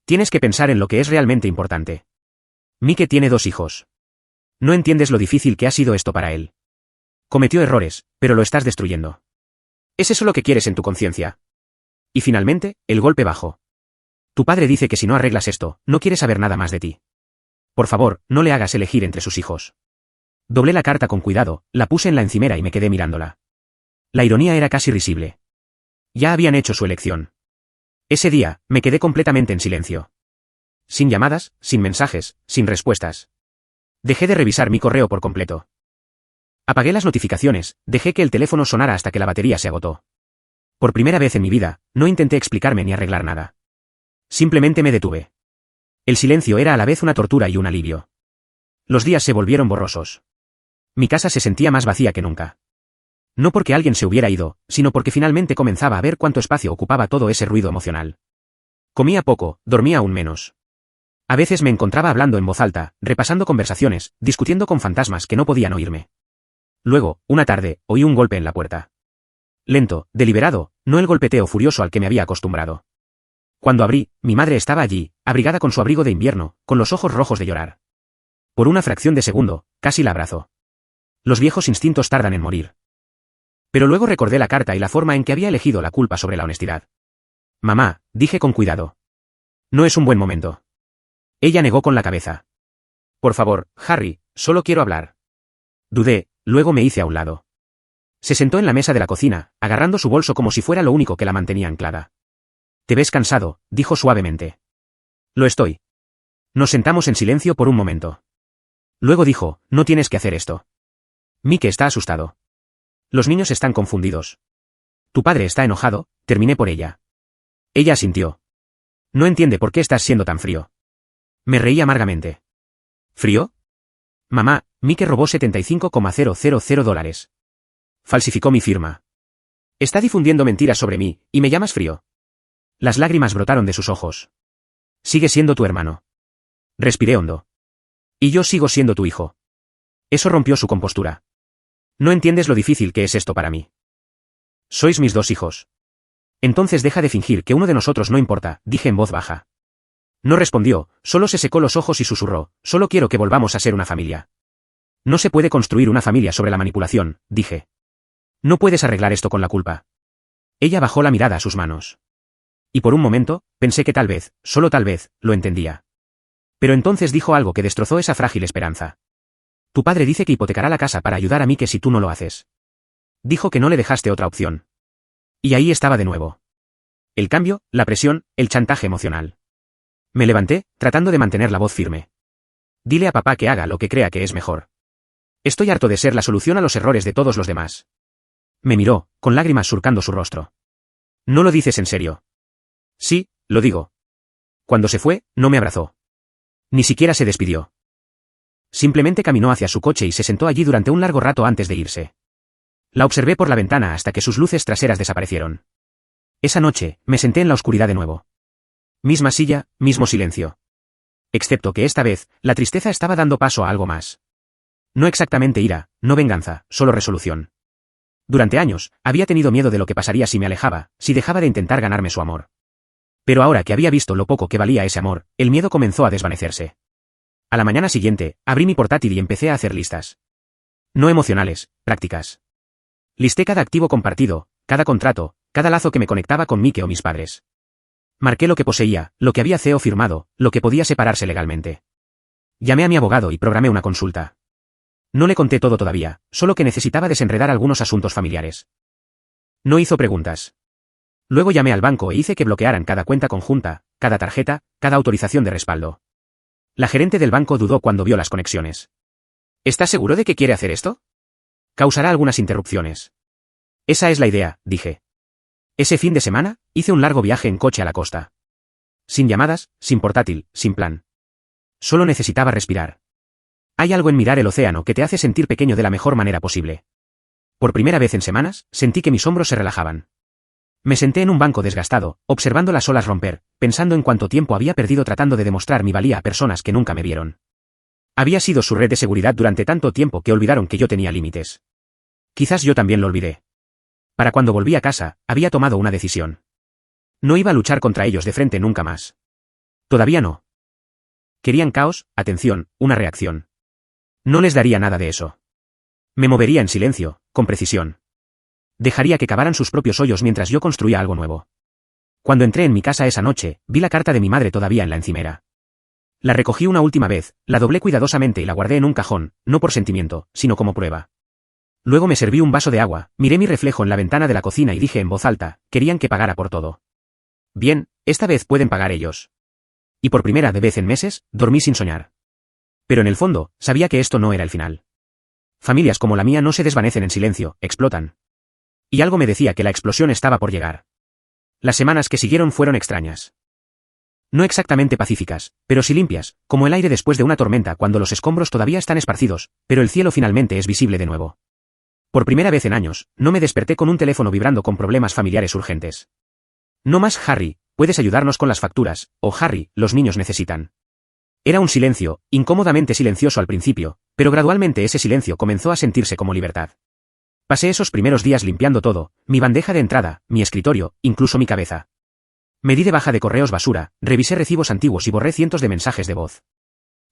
Tienes que pensar en lo que es realmente importante. Mike tiene 2 hijos. No entiendes lo difícil que ha sido esto para él. Cometió errores, pero lo estás destruyendo. ¿Es eso lo que quieres en tu conciencia? Y finalmente, el golpe bajo. Tu padre dice que si no arreglas esto, no quiere saber nada más de ti. Por favor, no le hagas elegir entre sus hijos. Doblé la carta con cuidado, la puse en la encimera y me quedé mirándola. La ironía era casi risible. Ya habían hecho su elección. Ese día, me quedé completamente en silencio. Sin llamadas, sin mensajes, sin respuestas. Dejé de revisar mi correo por completo. Apagué las notificaciones, dejé que el teléfono sonara hasta que la batería se agotó. Por primera vez en mi vida, no intenté explicarme ni arreglar nada. Simplemente me detuve. El silencio era a la vez una tortura y un alivio. Los días se volvieron borrosos. Mi casa se sentía más vacía que nunca. No porque alguien se hubiera ido, sino porque finalmente comenzaba a ver cuánto espacio ocupaba todo ese ruido emocional. Comía poco, dormía aún menos. A veces me encontraba hablando en voz alta, repasando conversaciones, discutiendo con fantasmas que no podían oírme. Luego, una tarde, oí un golpe en la puerta. Lento, deliberado, no el golpeteo furioso al que me había acostumbrado. Cuando abrí, mi madre estaba allí, abrigada con su abrigo de invierno, con los ojos rojos de llorar. Por una fracción de segundo, casi la abrazó. Los viejos instintos tardan en morir. Pero luego recordé la carta y la forma en que había elegido la culpa sobre la honestidad. Mamá, dije con cuidado. No es un buen momento. Ella negó con la cabeza. Por favor, Harry, solo quiero hablar. Dudé, luego me hice a un lado. Se sentó en la mesa de la cocina, agarrando su bolso como si fuera lo único que la mantenía anclada. Te ves cansado, dijo suavemente. Lo estoy. Nos sentamos en silencio por un momento. Luego dijo, no tienes que hacer esto. Mike está asustado. Los niños están confundidos. Tu padre está enojado, terminé por ella. Ella asintió. No entiende por qué estás siendo tan frío. Me reí amargamente. ¿Frío? Mamá, Mike robó $75,000. Falsificó mi firma. Está difundiendo mentiras sobre mí, y me llamas frío. Las lágrimas brotaron de sus ojos. Sigue siendo tu hermano. Respiré hondo. Y yo sigo siendo tu hijo. Eso rompió su compostura. No entiendes lo difícil que es esto para mí. Sois mis dos hijos. Entonces deja de fingir que uno de nosotros no importa, dije en voz baja. No respondió, solo se secó los ojos y susurró, solo quiero que volvamos a ser una familia. No se puede construir una familia sobre la manipulación, dije. No puedes arreglar esto con la culpa. Ella bajó la mirada a sus manos. Y por un momento, pensé que tal vez, solo tal vez, lo entendía. Pero entonces dijo algo que destrozó esa frágil esperanza. Tu padre dice que hipotecará la casa para ayudar a Mike si tú no lo haces. Dijo que no le dejaste otra opción. Y ahí estaba de nuevo. El cambio, la presión, el chantaje emocional. Me levanté, tratando de mantener la voz firme. Dile a papá que haga lo que crea que es mejor. Estoy harto de ser la solución a los errores de todos los demás. Me miró, con lágrimas surcando su rostro. ¿No lo dices en serio? Sí, lo digo. Cuando se fue, no me abrazó. Ni siquiera se despidió. Simplemente caminó hacia su coche y se sentó allí durante un largo rato antes de irse. La observé por la ventana hasta que sus luces traseras desaparecieron. Esa noche, me senté en la oscuridad de nuevo. Misma silla, mismo silencio. Excepto que esta vez, la tristeza estaba dando paso a algo más. No exactamente ira, no venganza, solo resolución. Durante años, había tenido miedo de lo que pasaría si me alejaba, si dejaba de intentar ganarme su amor. Pero ahora que había visto lo poco que valía ese amor, el miedo comenzó a desvanecerse. A la mañana siguiente, abrí mi portátil y empecé a hacer listas. No emocionales, prácticas. Listé cada activo compartido, cada contrato, cada lazo que me conectaba con Mike o mis padres. Marqué lo que poseía, lo que había CEO firmado, lo que podía separarse legalmente. Llamé a mi abogado y programé una consulta. No le conté todo todavía, solo que necesitaba desenredar algunos asuntos familiares. No hizo preguntas. Luego llamé al banco e hice que bloquearan cada cuenta conjunta, cada tarjeta, cada autorización de respaldo. La gerente del banco dudó cuando vio las conexiones. ¿Estás seguro de que quiere hacer esto? Causará algunas interrupciones. Esa es la idea, dije. Ese fin de semana, hice un largo viaje en coche a la costa. Sin llamadas, sin portátil, sin plan. Solo necesitaba respirar. Hay algo en mirar el océano que te hace sentir pequeño de la mejor manera posible. Por primera vez en semanas, sentí que mis hombros se relajaban. Me senté en un banco desgastado, observando las olas romper, pensando en cuánto tiempo había perdido tratando de demostrar mi valía a personas que nunca me vieron. Había sido su red de seguridad durante tanto tiempo que olvidaron que yo tenía límites. Quizás yo también lo olvidé. Para cuando volví a casa, había tomado una decisión. No iba a luchar contra ellos de frente nunca más. Todavía no. Querían caos, atención, una reacción. No les daría nada de eso. Me movería en silencio, con precisión. Dejaría que cavaran sus propios hoyos mientras yo construía algo nuevo. Cuando entré en mi casa esa noche, vi la carta de mi madre todavía en la encimera. La recogí una última vez, la doblé cuidadosamente y la guardé en un cajón, no por sentimiento, sino como prueba. Luego me serví un vaso de agua, miré mi reflejo en la ventana de la cocina y dije en voz alta, querían que pagara por todo. Bien, esta vez pueden pagar ellos. Y por primera vez en meses, dormí sin soñar. Pero en el fondo, sabía que esto no era el final. Familias como la mía no se desvanecen en silencio, explotan. Y algo me decía que la explosión estaba por llegar. Las semanas que siguieron fueron extrañas. No exactamente pacíficas, pero sí limpias, como el aire después de una tormenta cuando los escombros todavía están esparcidos, pero el cielo finalmente es visible de nuevo. Por primera vez en años, no me desperté con un teléfono vibrando con problemas familiares urgentes. No más Harry, puedes ayudarnos con las facturas, o Harry, los niños necesitan. Era un silencio, incómodamente silencioso al principio, pero gradualmente ese silencio comenzó a sentirse como libertad. Pasé esos primeros días limpiando todo, mi bandeja de entrada, mi escritorio, incluso mi cabeza. Me di de baja de correos basura, revisé recibos antiguos y borré cientos de mensajes de voz.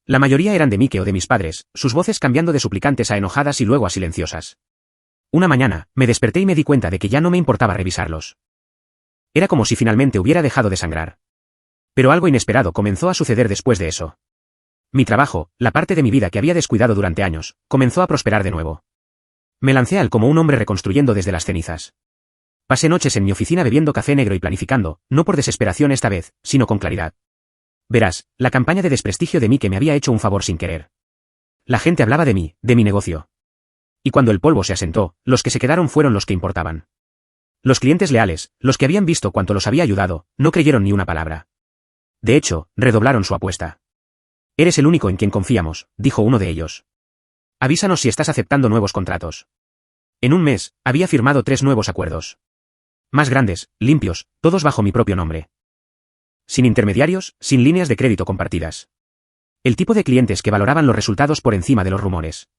La mayoría eran de Mike o de mis padres, sus voces cambiando de suplicantes a enojadas y luego a silenciosas. Una mañana, me desperté y me di cuenta de que ya no me importaba revisarlos. Era como si finalmente hubiera dejado de sangrar. Pero algo inesperado comenzó a suceder después de eso. Mi trabajo, la parte de mi vida que había descuidado durante años, comenzó a prosperar de nuevo. Me lancé al como un hombre reconstruyendo desde las cenizas. Pasé noches en mi oficina bebiendo café negro y planificando, no por desesperación esta vez, sino con claridad. Verás, la campaña de desprestigio de mí que me había hecho un favor sin querer. La gente hablaba de mí, de mi negocio. Y cuando el polvo se asentó, los que se quedaron fueron los que importaban. Los clientes leales, los que habían visto cuánto los había ayudado, no creyeron ni una palabra. De hecho, redoblaron su apuesta. Eres el único en quien confiamos, dijo uno de ellos. Avísanos si estás aceptando nuevos contratos. En un mes, había firmado 3 nuevos acuerdos. Más grandes, limpios, todos bajo mi propio nombre. Sin intermediarios, sin líneas de crédito compartidas. El tipo de clientes que valoraban los resultados por encima de los rumores.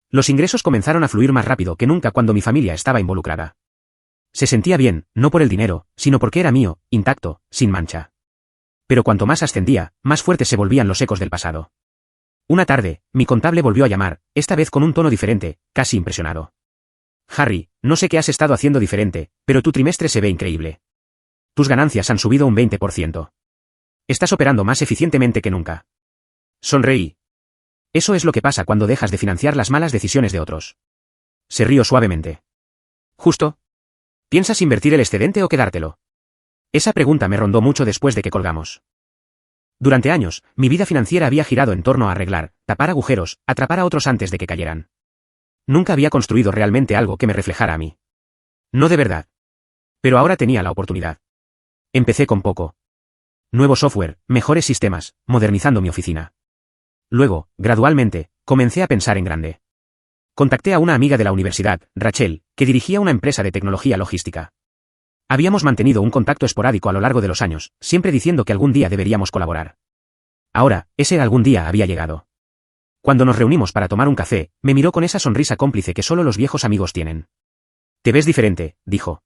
Los ingresos comenzaron a fluir más rápido que nunca cuando mi familia estaba involucrada. Se sentía bien, no por el dinero, sino porque era mío, intacto, sin mancha. Pero cuanto más ascendía, más fuertes se volvían los ecos del pasado. Una tarde, mi contable volvió a llamar, esta vez con un tono diferente, casi impresionado. Harry, no sé qué has estado haciendo diferente, pero tu trimestre se ve increíble. Tus ganancias han subido un 20%. Estás operando más eficientemente que nunca. Sonreí. Eso es lo que pasa cuando dejas de financiar las malas decisiones de otros. Se rió suavemente. Justo. ¿Piensas invertir el excedente o quedártelo? Esa pregunta me rondó mucho después de que colgamos. Durante años, mi vida financiera había girado en torno a arreglar, tapar agujeros, atrapar a otros antes de que cayeran. Nunca había construido realmente algo que me reflejara a mí. No de verdad. Pero ahora tenía la oportunidad. Empecé con poco. Nuevo software, mejores sistemas, modernizando mi oficina. Luego, gradualmente, comencé a pensar en grande. Contacté a una amiga de la universidad, Rachel, que dirigía una empresa de tecnología logística. Habíamos mantenido un contacto esporádico a lo largo de los años, siempre diciendo que algún día deberíamos colaborar. Ahora, ese algún día había llegado. Cuando nos reunimos para tomar un café, me miró con esa sonrisa cómplice que solo los viejos amigos tienen. Te ves diferente, dijo.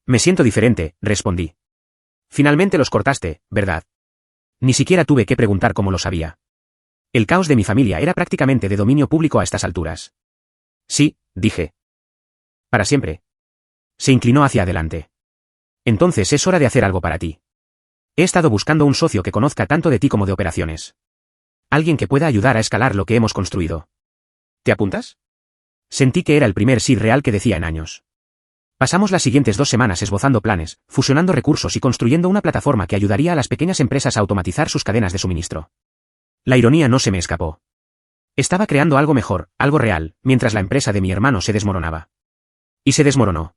Me siento diferente, respondí. Finalmente los cortaste, ¿verdad? Ni siquiera tuve que preguntar cómo lo sabía. El caos de mi familia era prácticamente de dominio público a estas alturas. Sí, dije. Para siempre. Se inclinó hacia adelante. Entonces es hora de hacer algo para ti. He estado buscando un socio que conozca tanto de ti como de operaciones. Alguien que pueda ayudar a escalar lo que hemos construido. ¿Te apuntas? Sentí que era el primer sí real que decía en años. Pasamos las siguientes 2 semanas esbozando planes, fusionando recursos y construyendo una plataforma que ayudaría a las pequeñas empresas a automatizar sus cadenas de suministro. La ironía no se me escapó. Estaba creando algo mejor, algo real, mientras la empresa de mi hermano se desmoronaba. Y se desmoronó.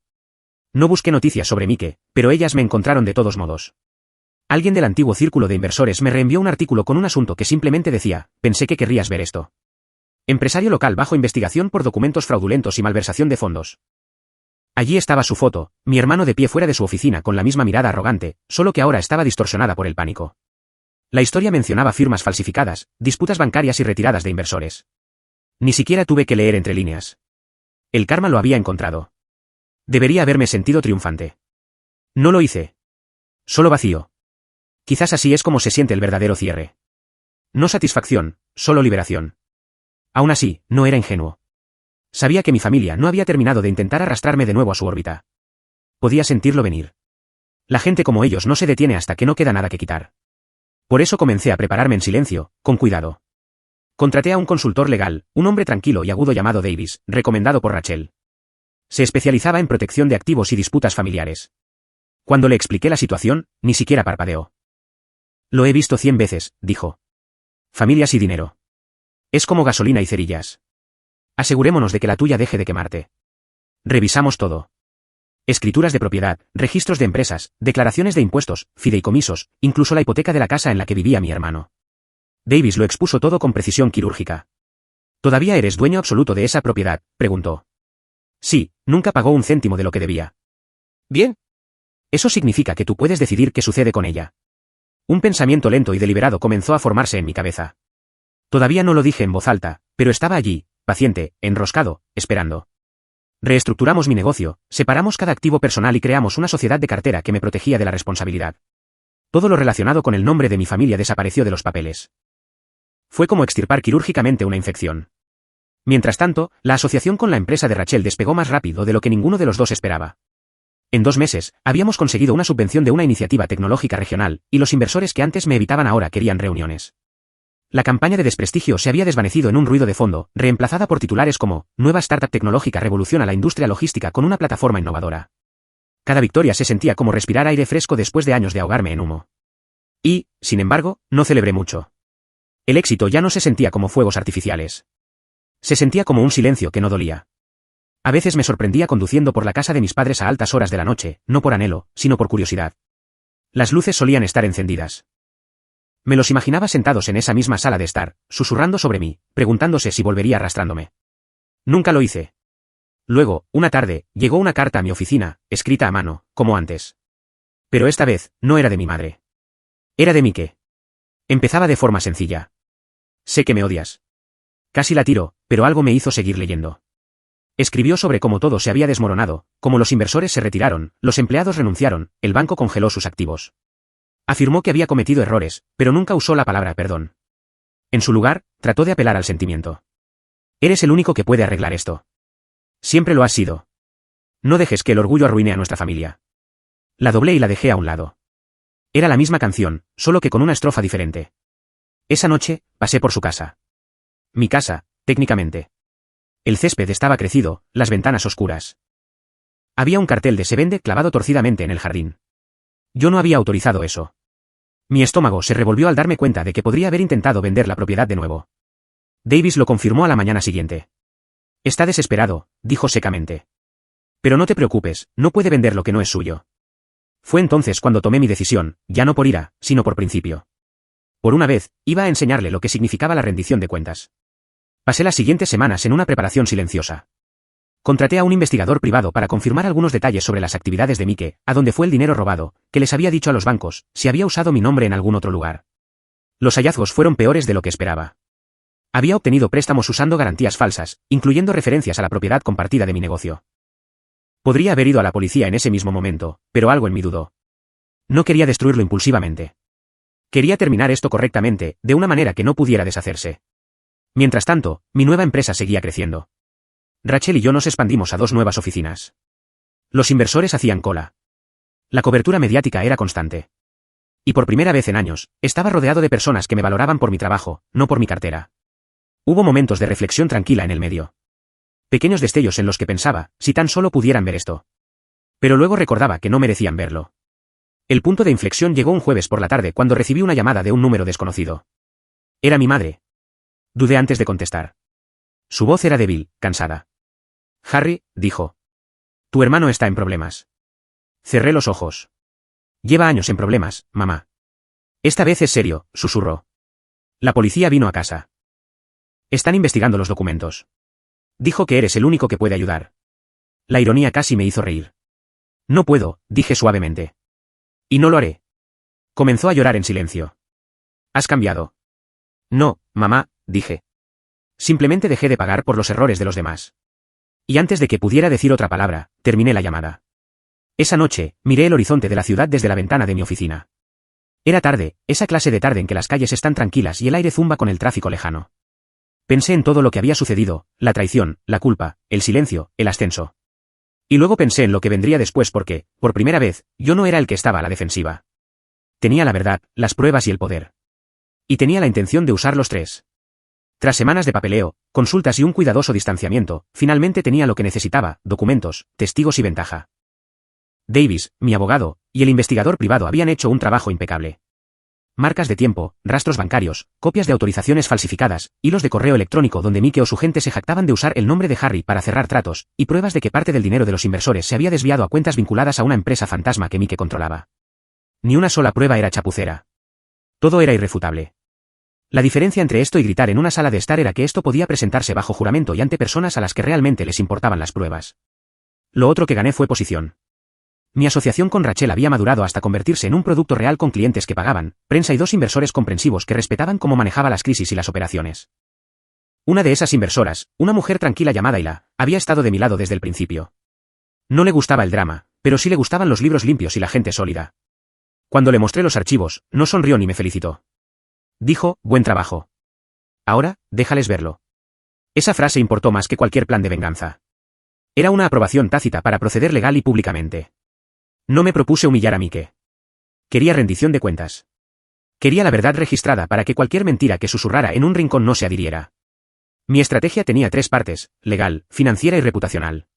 No busqué noticias sobre Mike, pero ellas me encontraron de todos modos. Alguien del antiguo círculo de inversores me reenvió un artículo con un asunto que simplemente decía, pensé que querrías ver esto. Empresario local bajo investigación por documentos fraudulentos y malversación de fondos. Allí estaba su foto, mi hermano de pie fuera de su oficina con la misma mirada arrogante, solo que ahora estaba distorsionada por el pánico. La historia mencionaba firmas falsificadas, disputas bancarias y retiradas de inversores. Ni siquiera tuve que leer entre líneas. El karma lo había encontrado. Debería haberme sentido triunfante. No lo hice. Solo vacío. Quizás así es como se siente el verdadero cierre. No satisfacción, solo liberación. Aún así, no era ingenuo. Sabía que mi familia no había terminado de intentar arrastrarme de nuevo a su órbita. Podía sentirlo venir. La gente como ellos no se detiene hasta que no queda nada que quitar. Por eso comencé a prepararme en silencio, con cuidado. Contraté a un consultor legal, un hombre tranquilo y agudo llamado Davis, recomendado por Rachel. Se especializaba en protección de activos y disputas familiares. Cuando le expliqué la situación, ni siquiera parpadeó. Lo he visto 100 veces, dijo. Familias y dinero. Es como gasolina y cerillas. Asegurémonos de que la tuya deje de quemarte. Revisamos todo. Escrituras de propiedad, registros de empresas, declaraciones de impuestos, fideicomisos, incluso la hipoteca de la casa en la que vivía mi hermano. Davis lo expuso todo con precisión quirúrgica. ¿Todavía eres dueño absoluto de esa propiedad?, preguntó. Sí, nunca pagó un céntimo de lo que debía. Bien. Eso significa que tú puedes decidir qué sucede con ella. Un pensamiento lento y deliberado comenzó a formarse en mi cabeza. Todavía no lo dije en voz alta, pero estaba allí, paciente, enroscado, esperando. Reestructuramos mi negocio, separamos cada activo personal y creamos una sociedad de cartera que me protegía de la responsabilidad. Todo lo relacionado con el nombre de mi familia desapareció de los papeles. Fue como extirpar quirúrgicamente una infección. Mientras tanto, la asociación con la empresa de Rachel despegó más rápido de lo que ninguno de los dos esperaba. En 2 meses, habíamos conseguido una subvención de una iniciativa tecnológica regional, y los inversores que antes me evitaban ahora querían reuniones. La campaña de desprestigio se había desvanecido en un ruido de fondo, reemplazada por titulares como «Nueva startup tecnológica revoluciona la industria logística con una plataforma innovadora». Cada victoria se sentía como respirar aire fresco después de años de ahogarme en humo. Y, sin embargo, no celebré mucho. El éxito ya no se sentía como fuegos artificiales. Se sentía como un silencio que no dolía. A veces me sorprendía conduciendo por la casa de mis padres a altas horas de la noche, no por anhelo, sino por curiosidad. Las luces solían estar encendidas. Me los imaginaba sentados en esa misma sala de estar, susurrando sobre mí, preguntándose si volvería arrastrándome. Nunca lo hice. Luego, una tarde, llegó una carta a mi oficina, escrita a mano, como antes. Pero esta vez, no era de mi madre. Era de Mike. Empezaba de forma sencilla. Sé que me odias. Casi la tiro, pero algo me hizo seguir leyendo. Escribió sobre cómo todo se había desmoronado, cómo los inversores se retiraron, los empleados renunciaron, el banco congeló sus activos. Afirmó que había cometido errores, pero nunca usó la palabra perdón. En su lugar, trató de apelar al sentimiento. Eres el único que puede arreglar esto. Siempre lo has sido. No dejes que el orgullo arruine a nuestra familia. La doblé y la dejé a un lado. Era la misma canción, solo que con una estrofa diferente. Esa noche, pasé por su casa. Mi casa, técnicamente. El césped estaba crecido, las ventanas oscuras. Había un cartel de "Se vende" clavado torcidamente en el jardín. Yo no había autorizado eso. Mi estómago se revolvió al darme cuenta de que podría haber intentado vender la propiedad de nuevo. Davis lo confirmó a la mañana siguiente. Está desesperado, dijo secamente. Pero no te preocupes, no puede vender lo que no es suyo. Fue entonces cuando tomé mi decisión, ya no por ira, sino por principio. Por una vez, iba a enseñarle lo que significaba la rendición de cuentas. Pasé las siguientes semanas en una preparación silenciosa. Contraté a un investigador privado para confirmar algunos detalles sobre las actividades de Mike, a dónde fue el dinero robado, que les había dicho a los bancos, si había usado mi nombre en algún otro lugar. Los hallazgos fueron peores de lo que esperaba. Había obtenido préstamos usando garantías falsas, incluyendo referencias a la propiedad compartida de mi negocio. Podría haber ido a la policía en ese mismo momento, pero algo en mí dudó. No quería destruirlo impulsivamente. Quería terminar esto correctamente, de una manera que no pudiera deshacerse. Mientras tanto, mi nueva empresa seguía creciendo. Rachel y yo nos expandimos a 2 nuevas oficinas. Los inversores hacían cola. La cobertura mediática era constante. Y por primera vez en años, estaba rodeado de personas que me valoraban por mi trabajo, no por mi cartera. Hubo momentos de reflexión tranquila en el medio. Pequeños destellos en los que pensaba, si tan solo pudieran ver esto. Pero luego recordaba que no merecían verlo. El punto de inflexión llegó un jueves por la tarde cuando recibí una llamada de un número desconocido. Era mi madre. Dudé antes de contestar. Su voz era débil, cansada. Harry, dijo. Tu hermano está en problemas. Cerré los ojos. Lleva años en problemas, mamá. Esta vez es serio, susurró. La policía vino a casa. Están investigando los documentos. Dijo que eres el único que puede ayudar. La ironía casi me hizo reír. No puedo, dije suavemente. Y no lo haré. Comenzó a llorar en silencio. ¿Has cambiado? No, mamá, dije. Simplemente dejé de pagar por los errores de los demás. Y antes de que pudiera decir otra palabra, terminé la llamada. Esa noche, miré el horizonte de la ciudad desde la ventana de mi oficina. Era tarde, esa clase de tarde en que las calles están tranquilas y el aire zumba con el tráfico lejano. Pensé en todo lo que había sucedido, la traición, la culpa, el silencio, el ascenso. Y luego pensé en lo que vendría después porque, por primera vez, yo no era el que estaba a la defensiva. Tenía la verdad, las pruebas y el poder. Y tenía la intención de usar los 3. Tras semanas de papeleo, consultas y un cuidadoso distanciamiento, finalmente tenía lo que necesitaba, documentos, testigos y ventaja. Davis, mi abogado, y el investigador privado habían hecho un trabajo impecable. Marcas de tiempo, rastros bancarios, copias de autorizaciones falsificadas, hilos de correo electrónico donde Mike o su gente se jactaban de usar el nombre de Harry para cerrar tratos, y pruebas de que parte del dinero de los inversores se había desviado a cuentas vinculadas a una empresa fantasma que Mike controlaba. Ni una sola prueba era chapucera. Todo era irrefutable. La diferencia entre esto y gritar en una sala de estar era que esto podía presentarse bajo juramento y ante personas a las que realmente les importaban las pruebas. Lo otro que gané fue posición. Mi asociación con Rachel había madurado hasta convertirse en un producto real con clientes que pagaban, prensa y 2 inversores comprensivos que respetaban cómo manejaba las crisis y las operaciones. Una de esas inversoras, una mujer tranquila llamada Ayla, había estado de mi lado desde el principio. No le gustaba el drama, pero sí le gustaban los libros limpios y la gente sólida. Cuando le mostré los archivos, no sonrió ni me felicitó. Dijo, buen trabajo. Ahora, déjales verlo. Esa frase importó más que cualquier plan de venganza. Era una aprobación tácita para proceder legal y públicamente. No me propuse humillar a Mike. Quería rendición de cuentas. Quería la verdad registrada para que cualquier mentira que susurrara en un rincón no se adhiriera. Mi estrategia tenía 3 partes, legal, financiera y reputacional.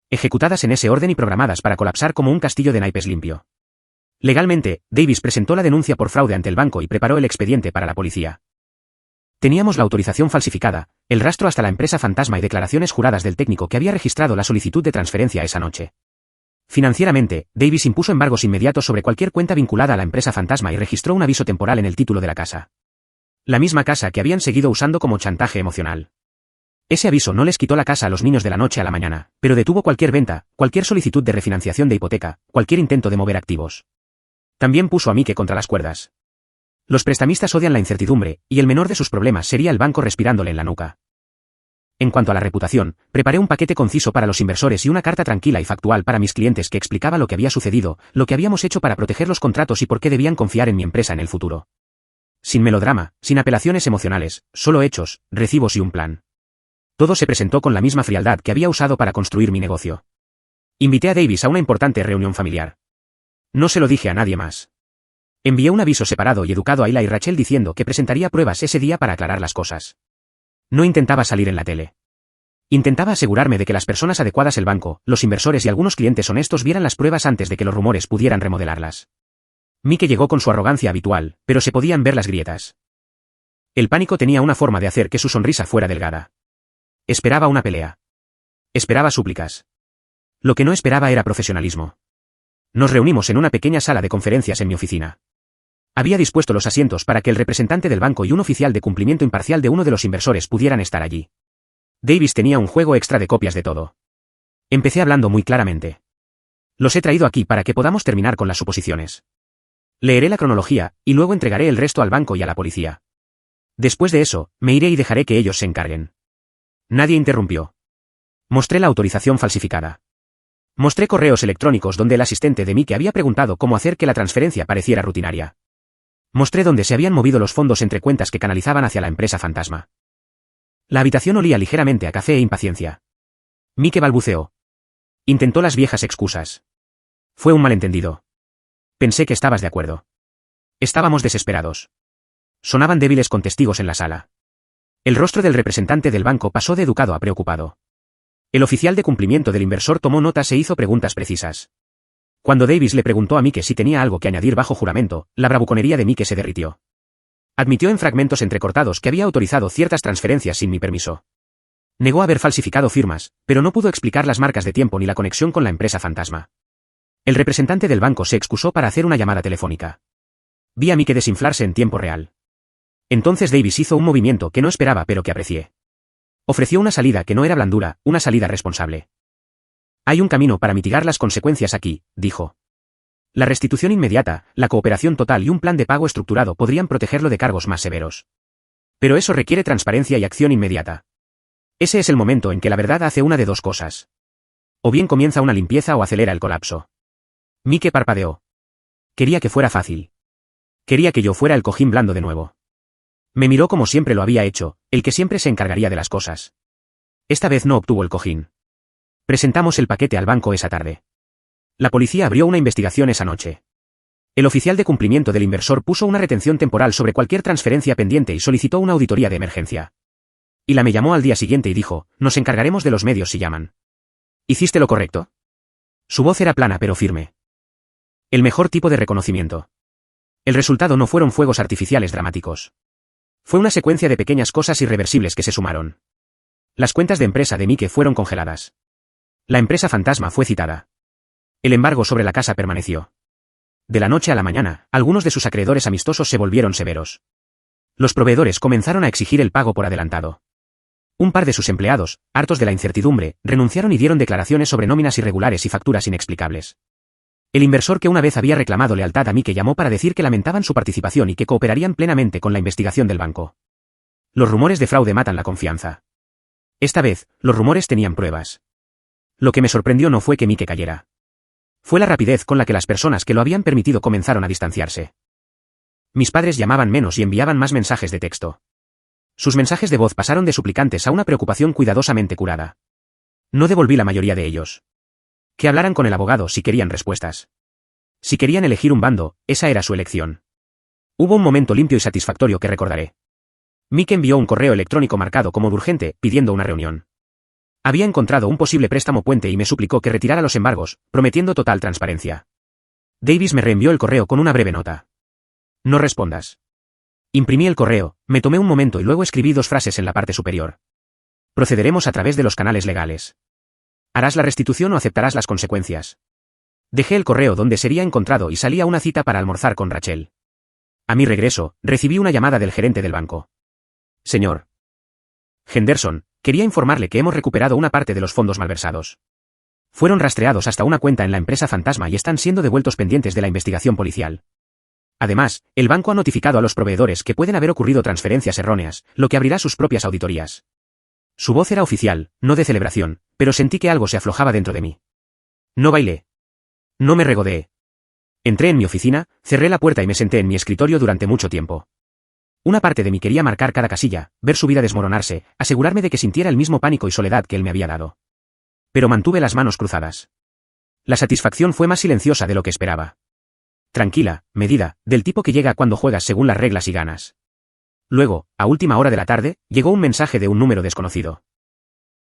Ejecutadas en ese orden y programadas para colapsar como un castillo de naipes limpio. Legalmente, Davis presentó la denuncia por fraude ante el banco y preparó el expediente para la policía. Teníamos la autorización falsificada, el rastro hasta la empresa fantasma y declaraciones juradas del técnico que había registrado la solicitud de transferencia esa noche. Financieramente, Davis impuso embargos inmediatos sobre cualquier cuenta vinculada a la empresa fantasma y registró un aviso temporal en el título de la casa. La misma casa que habían seguido usando como chantaje emocional. Ese aviso no les quitó la casa a los niños de la noche a la mañana, pero detuvo cualquier venta, cualquier solicitud de refinanciación de hipoteca, cualquier intento de mover activos. También puso a Mike contra las cuerdas. Los prestamistas odian la incertidumbre, y el menor de sus problemas sería el banco respirándole en la nuca. En cuanto a la reputación, preparé un paquete conciso para los inversores y una carta tranquila y factual para mis clientes que explicaba lo que había sucedido, lo que habíamos hecho para proteger los contratos y por qué debían confiar en mi empresa en el futuro. Sin melodrama, sin apelaciones emocionales, solo hechos, recibos y un plan. Todo se presentó con la misma frialdad que había usado para construir mi negocio. Invité a Davis a una importante reunión familiar. No se lo dije a nadie más. Envié un aviso separado y educado a Ayla y Rachel diciendo que presentaría pruebas ese día para aclarar las cosas. No intentaba salir en la tele. Intentaba asegurarme de que las personas adecuadas, el banco, los inversores y algunos clientes honestos vieran las pruebas antes de que los rumores pudieran remodelarlas. Mike llegó con su arrogancia habitual, pero se podían ver las grietas. El pánico tenía una forma de hacer que su sonrisa fuera delgada. Esperaba una pelea. Esperaba súplicas. Lo que no esperaba era profesionalismo. Nos reunimos en una pequeña sala de conferencias en mi oficina. Había dispuesto los asientos para que el representante del banco y un oficial de cumplimiento imparcial de uno de los inversores pudieran estar allí. Davis tenía un juego extra de copias de todo. Empecé hablando muy claramente. Los he traído aquí para que podamos terminar con las suposiciones. Leeré la cronología, y luego entregaré el resto al banco y a la policía. Después de eso, me iré y dejaré que ellos se encarguen. Nadie interrumpió. Mostré la autorización falsificada. Mostré correos electrónicos donde el asistente de Mike había preguntado cómo hacer que la transferencia pareciera rutinaria. Mostré dónde se habían movido los fondos entre cuentas que canalizaban hacia la empresa fantasma. La habitación olía ligeramente a café e impaciencia. Mike balbuceó. Intentó las viejas excusas. Fue un malentendido. Pensé que estabas de acuerdo. Estábamos desesperados. Sonaban débiles con testigos en la sala. El rostro del representante del banco pasó de educado a preocupado. El oficial de cumplimiento del inversor tomó notas e hizo preguntas precisas. Cuando Davis le preguntó a Mike si tenía algo que añadir bajo juramento, la bravuconería de Mike se derritió. Admitió en fragmentos entrecortados que había autorizado ciertas transferencias sin mi permiso. Negó haber falsificado firmas, pero no pudo explicar las marcas de tiempo ni la conexión con la empresa fantasma. El representante del banco se excusó para hacer una llamada telefónica. Vi a Mike desinflarse en tiempo real. Entonces Davis hizo un movimiento que no esperaba pero que aprecié. Ofreció una salida que no era blandura, una salida responsable. Hay un camino para mitigar las consecuencias aquí, dijo. La restitución inmediata, la cooperación total y un plan de pago estructurado podrían protegerlo de cargos más severos. Pero eso requiere transparencia y acción inmediata. Ese es el momento en que la verdad hace una de 2 cosas. O bien comienza una limpieza o acelera el colapso. Mike parpadeó. Quería que fuera fácil. Quería que yo fuera el cojín blando de nuevo. Me miró como siempre lo había hecho, el que siempre se encargaría de las cosas. Esta vez no obtuvo el cojín. Presentamos el paquete al banco esa tarde. La policía abrió una investigación esa noche. El oficial de cumplimiento del inversor puso una retención temporal sobre cualquier transferencia pendiente y solicitó una auditoría de emergencia. Ayla me llamó al día siguiente y dijo, nos encargaremos de los medios si llaman. ¿Hiciste lo correcto? Su voz era plana pero firme. El mejor tipo de reconocimiento. El resultado no fueron fuegos artificiales dramáticos. Fue una secuencia de pequeñas cosas irreversibles que se sumaron. Las cuentas de empresa de Mike fueron congeladas. La empresa fantasma fue citada. El embargo sobre la casa permaneció. De la noche a la mañana, algunos de sus acreedores amistosos se volvieron severos. Los proveedores comenzaron a exigir el pago por adelantado. Un par de sus empleados, hartos de la incertidumbre, renunciaron y dieron declaraciones sobre nóminas irregulares y facturas inexplicables. El inversor que una vez había reclamado lealtad a mí que llamó para decir que lamentaban su participación y que cooperarían plenamente con la investigación del banco. Los rumores de fraude matan la confianza. Esta vez, los rumores tenían pruebas. Lo que me sorprendió no fue que Mike cayera. Fue la rapidez con la que las personas que lo habían permitido comenzaron a distanciarse. Mis padres llamaban menos y enviaban más mensajes de texto. Sus mensajes de voz pasaron de suplicantes a una preocupación cuidadosamente curada. No devolví la mayoría de ellos. Que hablaran con el abogado si querían respuestas. Si querían elegir un bando, esa era su elección. Hubo un momento limpio y satisfactorio que recordaré. Mike envió un correo electrónico marcado como urgente, pidiendo una reunión. Había encontrado un posible préstamo puente y me suplicó que retirara los embargos, prometiendo total transparencia. Davis me reenvió el correo con una breve nota. No respondas. Imprimí el correo, me tomé un momento y luego escribí 2 frases en la parte superior. Procederemos a través de los canales legales. ¿Harás la restitución o aceptarás las consecuencias? Dejé el correo donde sería encontrado y salí a una cita para almorzar con Rachel. A mi regreso, recibí una llamada del gerente del banco. Señor Henderson, quería informarle que hemos recuperado una parte de los fondos malversados. Fueron rastreados hasta una cuenta en la empresa fantasma y están siendo devueltos pendientes de la investigación policial. Además, el banco ha notificado a los proveedores que pueden haber ocurrido transferencias erróneas, lo que abrirá sus propias auditorías. Su voz era oficial, no de celebración, pero sentí que algo se aflojaba dentro de mí. No bailé. No me regodeé. Entré en mi oficina, cerré la puerta y me senté en mi escritorio durante mucho tiempo. Una parte de mí quería marcar cada casilla, ver su vida desmoronarse, asegurarme de que sintiera el mismo pánico y soledad que él me había dado. Pero mantuve las manos cruzadas. La satisfacción fue más silenciosa de lo que esperaba. Tranquila, medida, del tipo que llega cuando juegas según las reglas y ganas. Luego, a última hora de la tarde, llegó un mensaje de un número desconocido.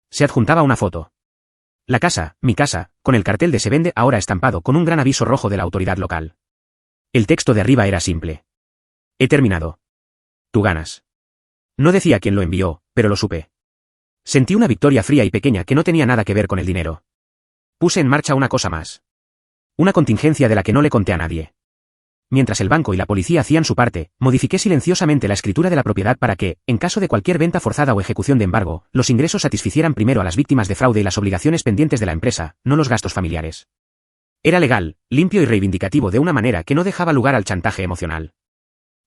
Se adjuntaba una foto. La casa, mi casa, con el cartel de se vende ahora estampado con un gran aviso rojo de la autoridad local. El texto de arriba era simple. He terminado. Tú ganas. No decía quién lo envió, pero lo supe. Sentí una victoria fría y pequeña que no tenía nada que ver con el dinero. Puse en marcha una cosa más. Una contingencia de la que no le conté a nadie. Mientras el banco y la policía hacían su parte, modifiqué silenciosamente la escritura de la propiedad para que, en caso de cualquier venta forzada o ejecución de embargo, los ingresos satisficieran primero a las víctimas de fraude y las obligaciones pendientes de la empresa, no los gastos familiares. Era legal, limpio y reivindicativo de una manera que no dejaba lugar al chantaje emocional.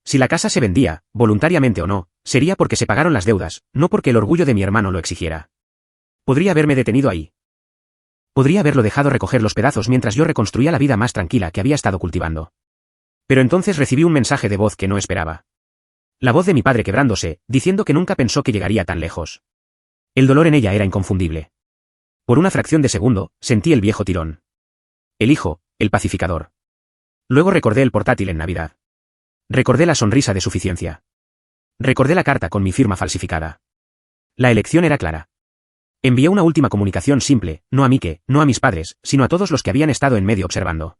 Si la casa se vendía, voluntariamente o no, sería porque se pagaron las deudas, no porque el orgullo de mi hermano lo exigiera. Podría haberme detenido ahí. Podría haberlo dejado recoger los pedazos mientras yo reconstruía la vida más tranquila que había estado cultivando. Pero entonces recibí un mensaje de voz que no esperaba. La voz de mi padre quebrándose, diciendo que nunca pensó que llegaría tan lejos. El dolor en ella era inconfundible. Por una fracción de segundo, sentí el viejo tirón. El hijo, el pacificador. Luego recordé el portátil en Navidad. Recordé la sonrisa de suficiencia. Recordé la carta con mi firma falsificada. La elección era clara. Envié una última comunicación simple, no a Mike, no a mis padres, sino a todos los que habían estado en medio observando.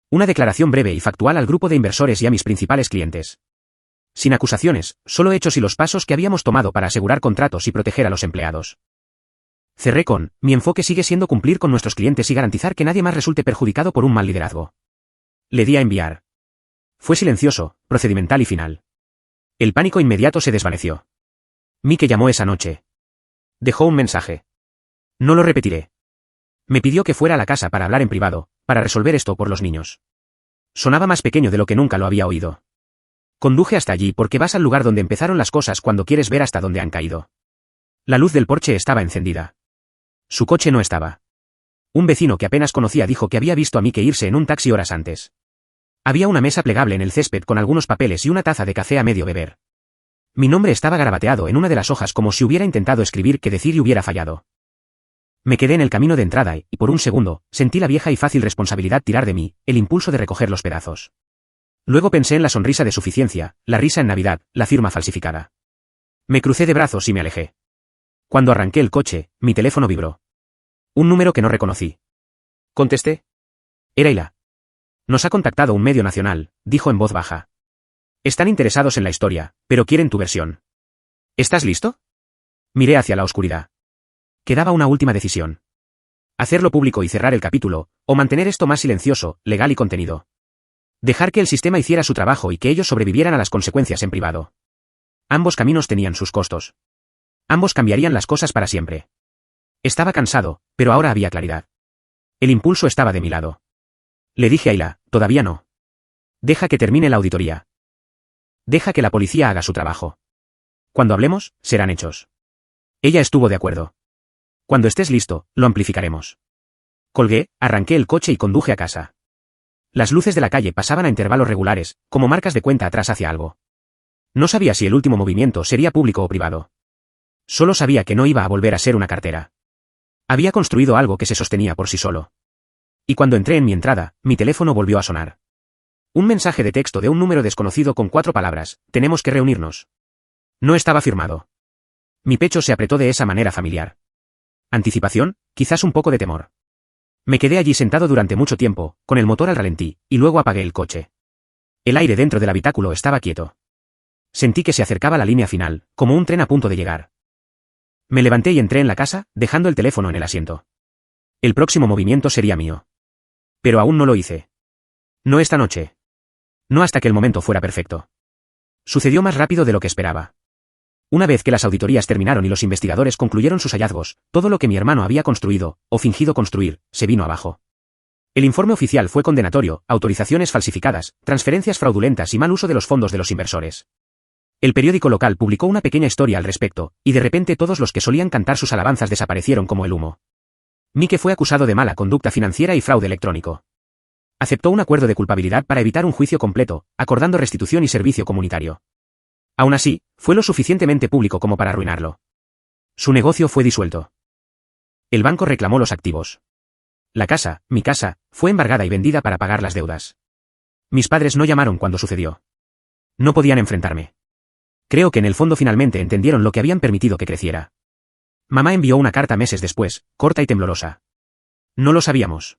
Una declaración breve y factual al grupo de inversores y a mis principales clientes. Sin acusaciones, solo hechos y los pasos que habíamos tomado para asegurar contratos y proteger a los empleados. Cerré con, mi enfoque sigue siendo cumplir con nuestros clientes y garantizar que nadie más resulte perjudicado por un mal liderazgo. Le di a enviar. Fue silencioso, procedimental y final. El pánico inmediato se desvaneció. Mike llamó esa noche. Dejó un mensaje. No lo repetiré. Me pidió que fuera a la casa para hablar en privado, para resolver esto por los niños. Sonaba más pequeño de lo que nunca lo había oído. Conduje hasta allí porque vas al lugar donde empezaron las cosas cuando quieres ver hasta dónde han caído. La luz del porche estaba encendida. Su coche no estaba. Un vecino que apenas conocía dijo que había visto a Mike irse en un taxi horas antes. Había una mesa plegable en el césped con algunos papeles y una taza de café a medio beber. Mi nombre estaba garabateado en una de las hojas como si hubiera intentado escribir que decir y hubiera fallado. Me quedé en el camino de entrada y, por un segundo, sentí la vieja y fácil responsabilidad tirar de mí, el impulso de recoger los pedazos. Luego pensé en la sonrisa de suficiencia, la risa en Navidad, la firma falsificada. Me crucé de brazos y me alejé. Cuando arranqué el coche, mi teléfono vibró. Un número que no reconocí. Contesté. Era Hila. Nos ha contactado un medio nacional, dijo en voz baja. Están interesados en la historia, pero quieren tu versión. ¿Estás listo? Miré hacia la oscuridad. Quedaba una última decisión. Hacerlo público y cerrar el capítulo, o mantener esto más silencioso, legal y contenido. Dejar que el sistema hiciera su trabajo y que ellos sobrevivieran a las consecuencias en privado. Ambos caminos tenían sus costos. Ambos cambiarían las cosas para siempre. Estaba cansado, pero ahora había claridad. El impulso estaba de mi lado. Le dije a Ayla, todavía no. Deja que termine la auditoría. Deja que la policía haga su trabajo. Cuando hablemos, serán hechos. Ella estuvo de acuerdo. Cuando estés listo, lo amplificaremos. Colgué, arranqué el coche y conduje a casa. Las luces de la calle pasaban a intervalos regulares, como marcas de cuenta atrás hacia algo. No sabía si el último movimiento sería público o privado. Solo sabía que no iba a volver a ser una cartera. Había construido algo que se sostenía por sí solo. Y cuando entré en mi entrada, mi teléfono volvió a sonar. Un mensaje de texto de un número desconocido con 4 palabras, tenemos que reunirnos. No estaba firmado. Mi pecho se apretó de esa manera familiar. Anticipación, quizás un poco de temor. Me quedé allí sentado durante mucho tiempo, con el motor al ralentí, y luego apagué el coche. El aire dentro del habitáculo estaba quieto. Sentí que se acercaba la línea final, como un tren a punto de llegar. Me levanté y entré en la casa, dejando el teléfono en el asiento. El próximo movimiento sería mío. Pero aún no lo hice. No esta noche. No hasta que el momento fuera perfecto. Sucedió más rápido de lo que esperaba. Una vez que las auditorías terminaron y los investigadores concluyeron sus hallazgos, todo lo que mi hermano había construido, o fingido construir, se vino abajo. El informe oficial fue condenatorio, autorizaciones falsificadas, transferencias fraudulentas y mal uso de los fondos de los inversores. El periódico local publicó una pequeña historia al respecto, y de repente todos los que solían cantar sus alabanzas desaparecieron como el humo. Mike fue acusado de mala conducta financiera y fraude electrónico. Aceptó un acuerdo de culpabilidad para evitar un juicio completo, acordando restitución y servicio comunitario. Aún así, fue lo suficientemente público como para arruinarlo. Su negocio fue disuelto. El banco reclamó los activos. La casa, mi casa, fue embargada y vendida para pagar las deudas. Mis padres no llamaron cuando sucedió. No podían enfrentarme. Creo que en el fondo finalmente entendieron lo que habían permitido que creciera. Mamá envió una carta meses después, corta y temblorosa. No lo sabíamos.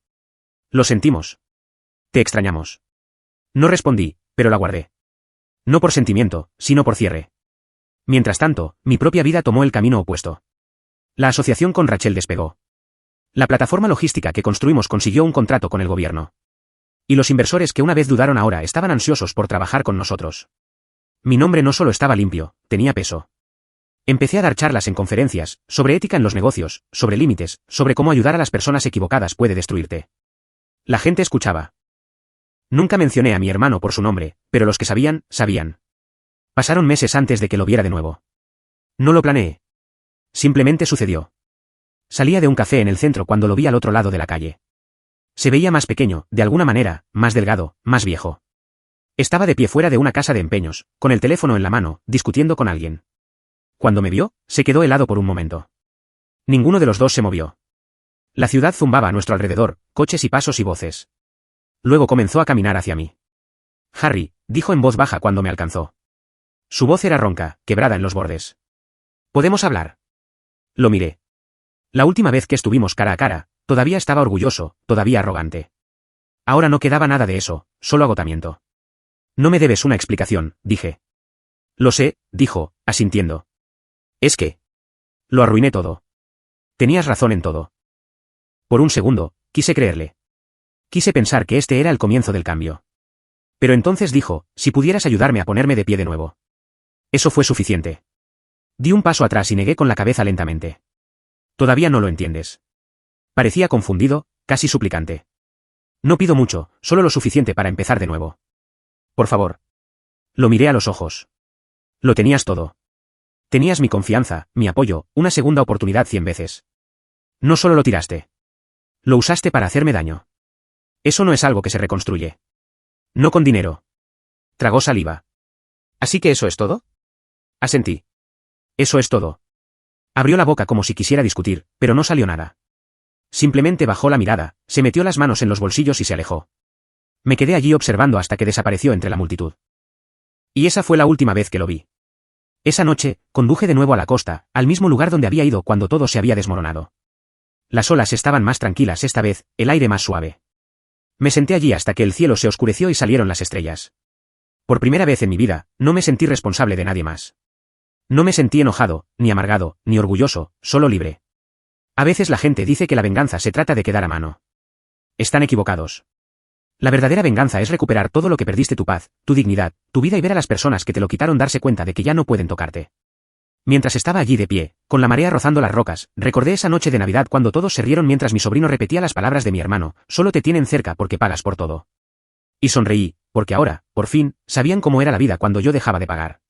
Lo sentimos. Te extrañamos. No respondí, pero la guardé. No por sentimiento, sino por cierre. Mientras tanto, mi propia vida tomó el camino opuesto. La asociación con Rachel despegó. La plataforma logística que construimos consiguió un contrato con el gobierno. Y los inversores que una vez dudaron ahora estaban ansiosos por trabajar con nosotros. Mi nombre no solo estaba limpio, tenía peso. Empecé a dar charlas en conferencias, sobre ética en los negocios, sobre límites, sobre cómo ayudar a las personas equivocadas puede destruirte. La gente escuchaba. Nunca mencioné a mi hermano por su nombre, pero los que sabían, sabían. Pasaron meses antes de que lo viera de nuevo. No lo planeé. Simplemente sucedió. Salía de un café en el centro cuando lo vi al otro lado de la calle. Se veía más pequeño, de alguna manera, más delgado, más viejo. Estaba de pie fuera de una casa de empeños, con el teléfono en la mano, discutiendo con alguien. Cuando me vio, se quedó helado por un momento. Ninguno de los dos se movió. La ciudad zumbaba a nuestro alrededor, coches y pasos y voces. Luego comenzó a caminar hacia mí. Harry, dijo en voz baja cuando me alcanzó. Su voz era ronca, quebrada en los bordes. ¿Podemos hablar? Lo miré. La última vez que estuvimos cara a cara, todavía estaba orgulloso, todavía arrogante. Ahora no quedaba nada de eso, solo agotamiento. No me debes una explicación, dije. Lo sé, dijo, asintiendo. Es que... Lo arruiné todo. Tenías razón en todo. Por un segundo, quise creerle. Quise pensar que este era el comienzo del cambio. Pero entonces dijo, si pudieras ayudarme a ponerme de pie de nuevo. Eso fue suficiente. Di un paso atrás y negué con la cabeza lentamente. Todavía no lo entiendes. Parecía confundido, casi suplicante. No pido mucho, solo lo suficiente para empezar de nuevo. Por favor. Lo miré a los ojos. Lo tenías todo. Tenías mi confianza, mi apoyo, una segunda oportunidad 100 veces. No solo lo tiraste. Lo usaste para hacerme daño. Eso no es algo que se reconstruye. No con dinero. Tragó saliva. ¿Así que eso es todo? Asentí. Eso es todo. Abrió la boca como si quisiera discutir, pero no salió nada. Simplemente bajó la mirada, se metió las manos en los bolsillos y se alejó. Me quedé allí observando hasta que desapareció entre la multitud. Y esa fue la última vez que lo vi. Esa noche, conduje de nuevo a la costa, al mismo lugar donde había ido cuando todo se había desmoronado. Las olas estaban más tranquilas esta vez, el aire más suave. Me senté allí hasta que el cielo se oscureció y salieron las estrellas. Por primera vez en mi vida, no me sentí responsable de nadie más. No me sentí enojado, ni amargado, ni orgulloso, solo libre. A veces la gente dice que la venganza se trata de quedar a mano. Están equivocados. La verdadera venganza es recuperar todo lo que perdiste: tu paz, tu dignidad, tu vida y ver a las personas que te lo quitaron darse cuenta de que ya no pueden tocarte. Mientras estaba allí de pie, con la marea rozando las rocas, recordé esa noche de Navidad cuando todos se rieron mientras mi sobrino repetía las palabras de mi hermano, solo te tienen cerca porque pagas por todo. Y sonreí, porque ahora, por fin, sabían cómo era la vida cuando yo dejaba de pagar.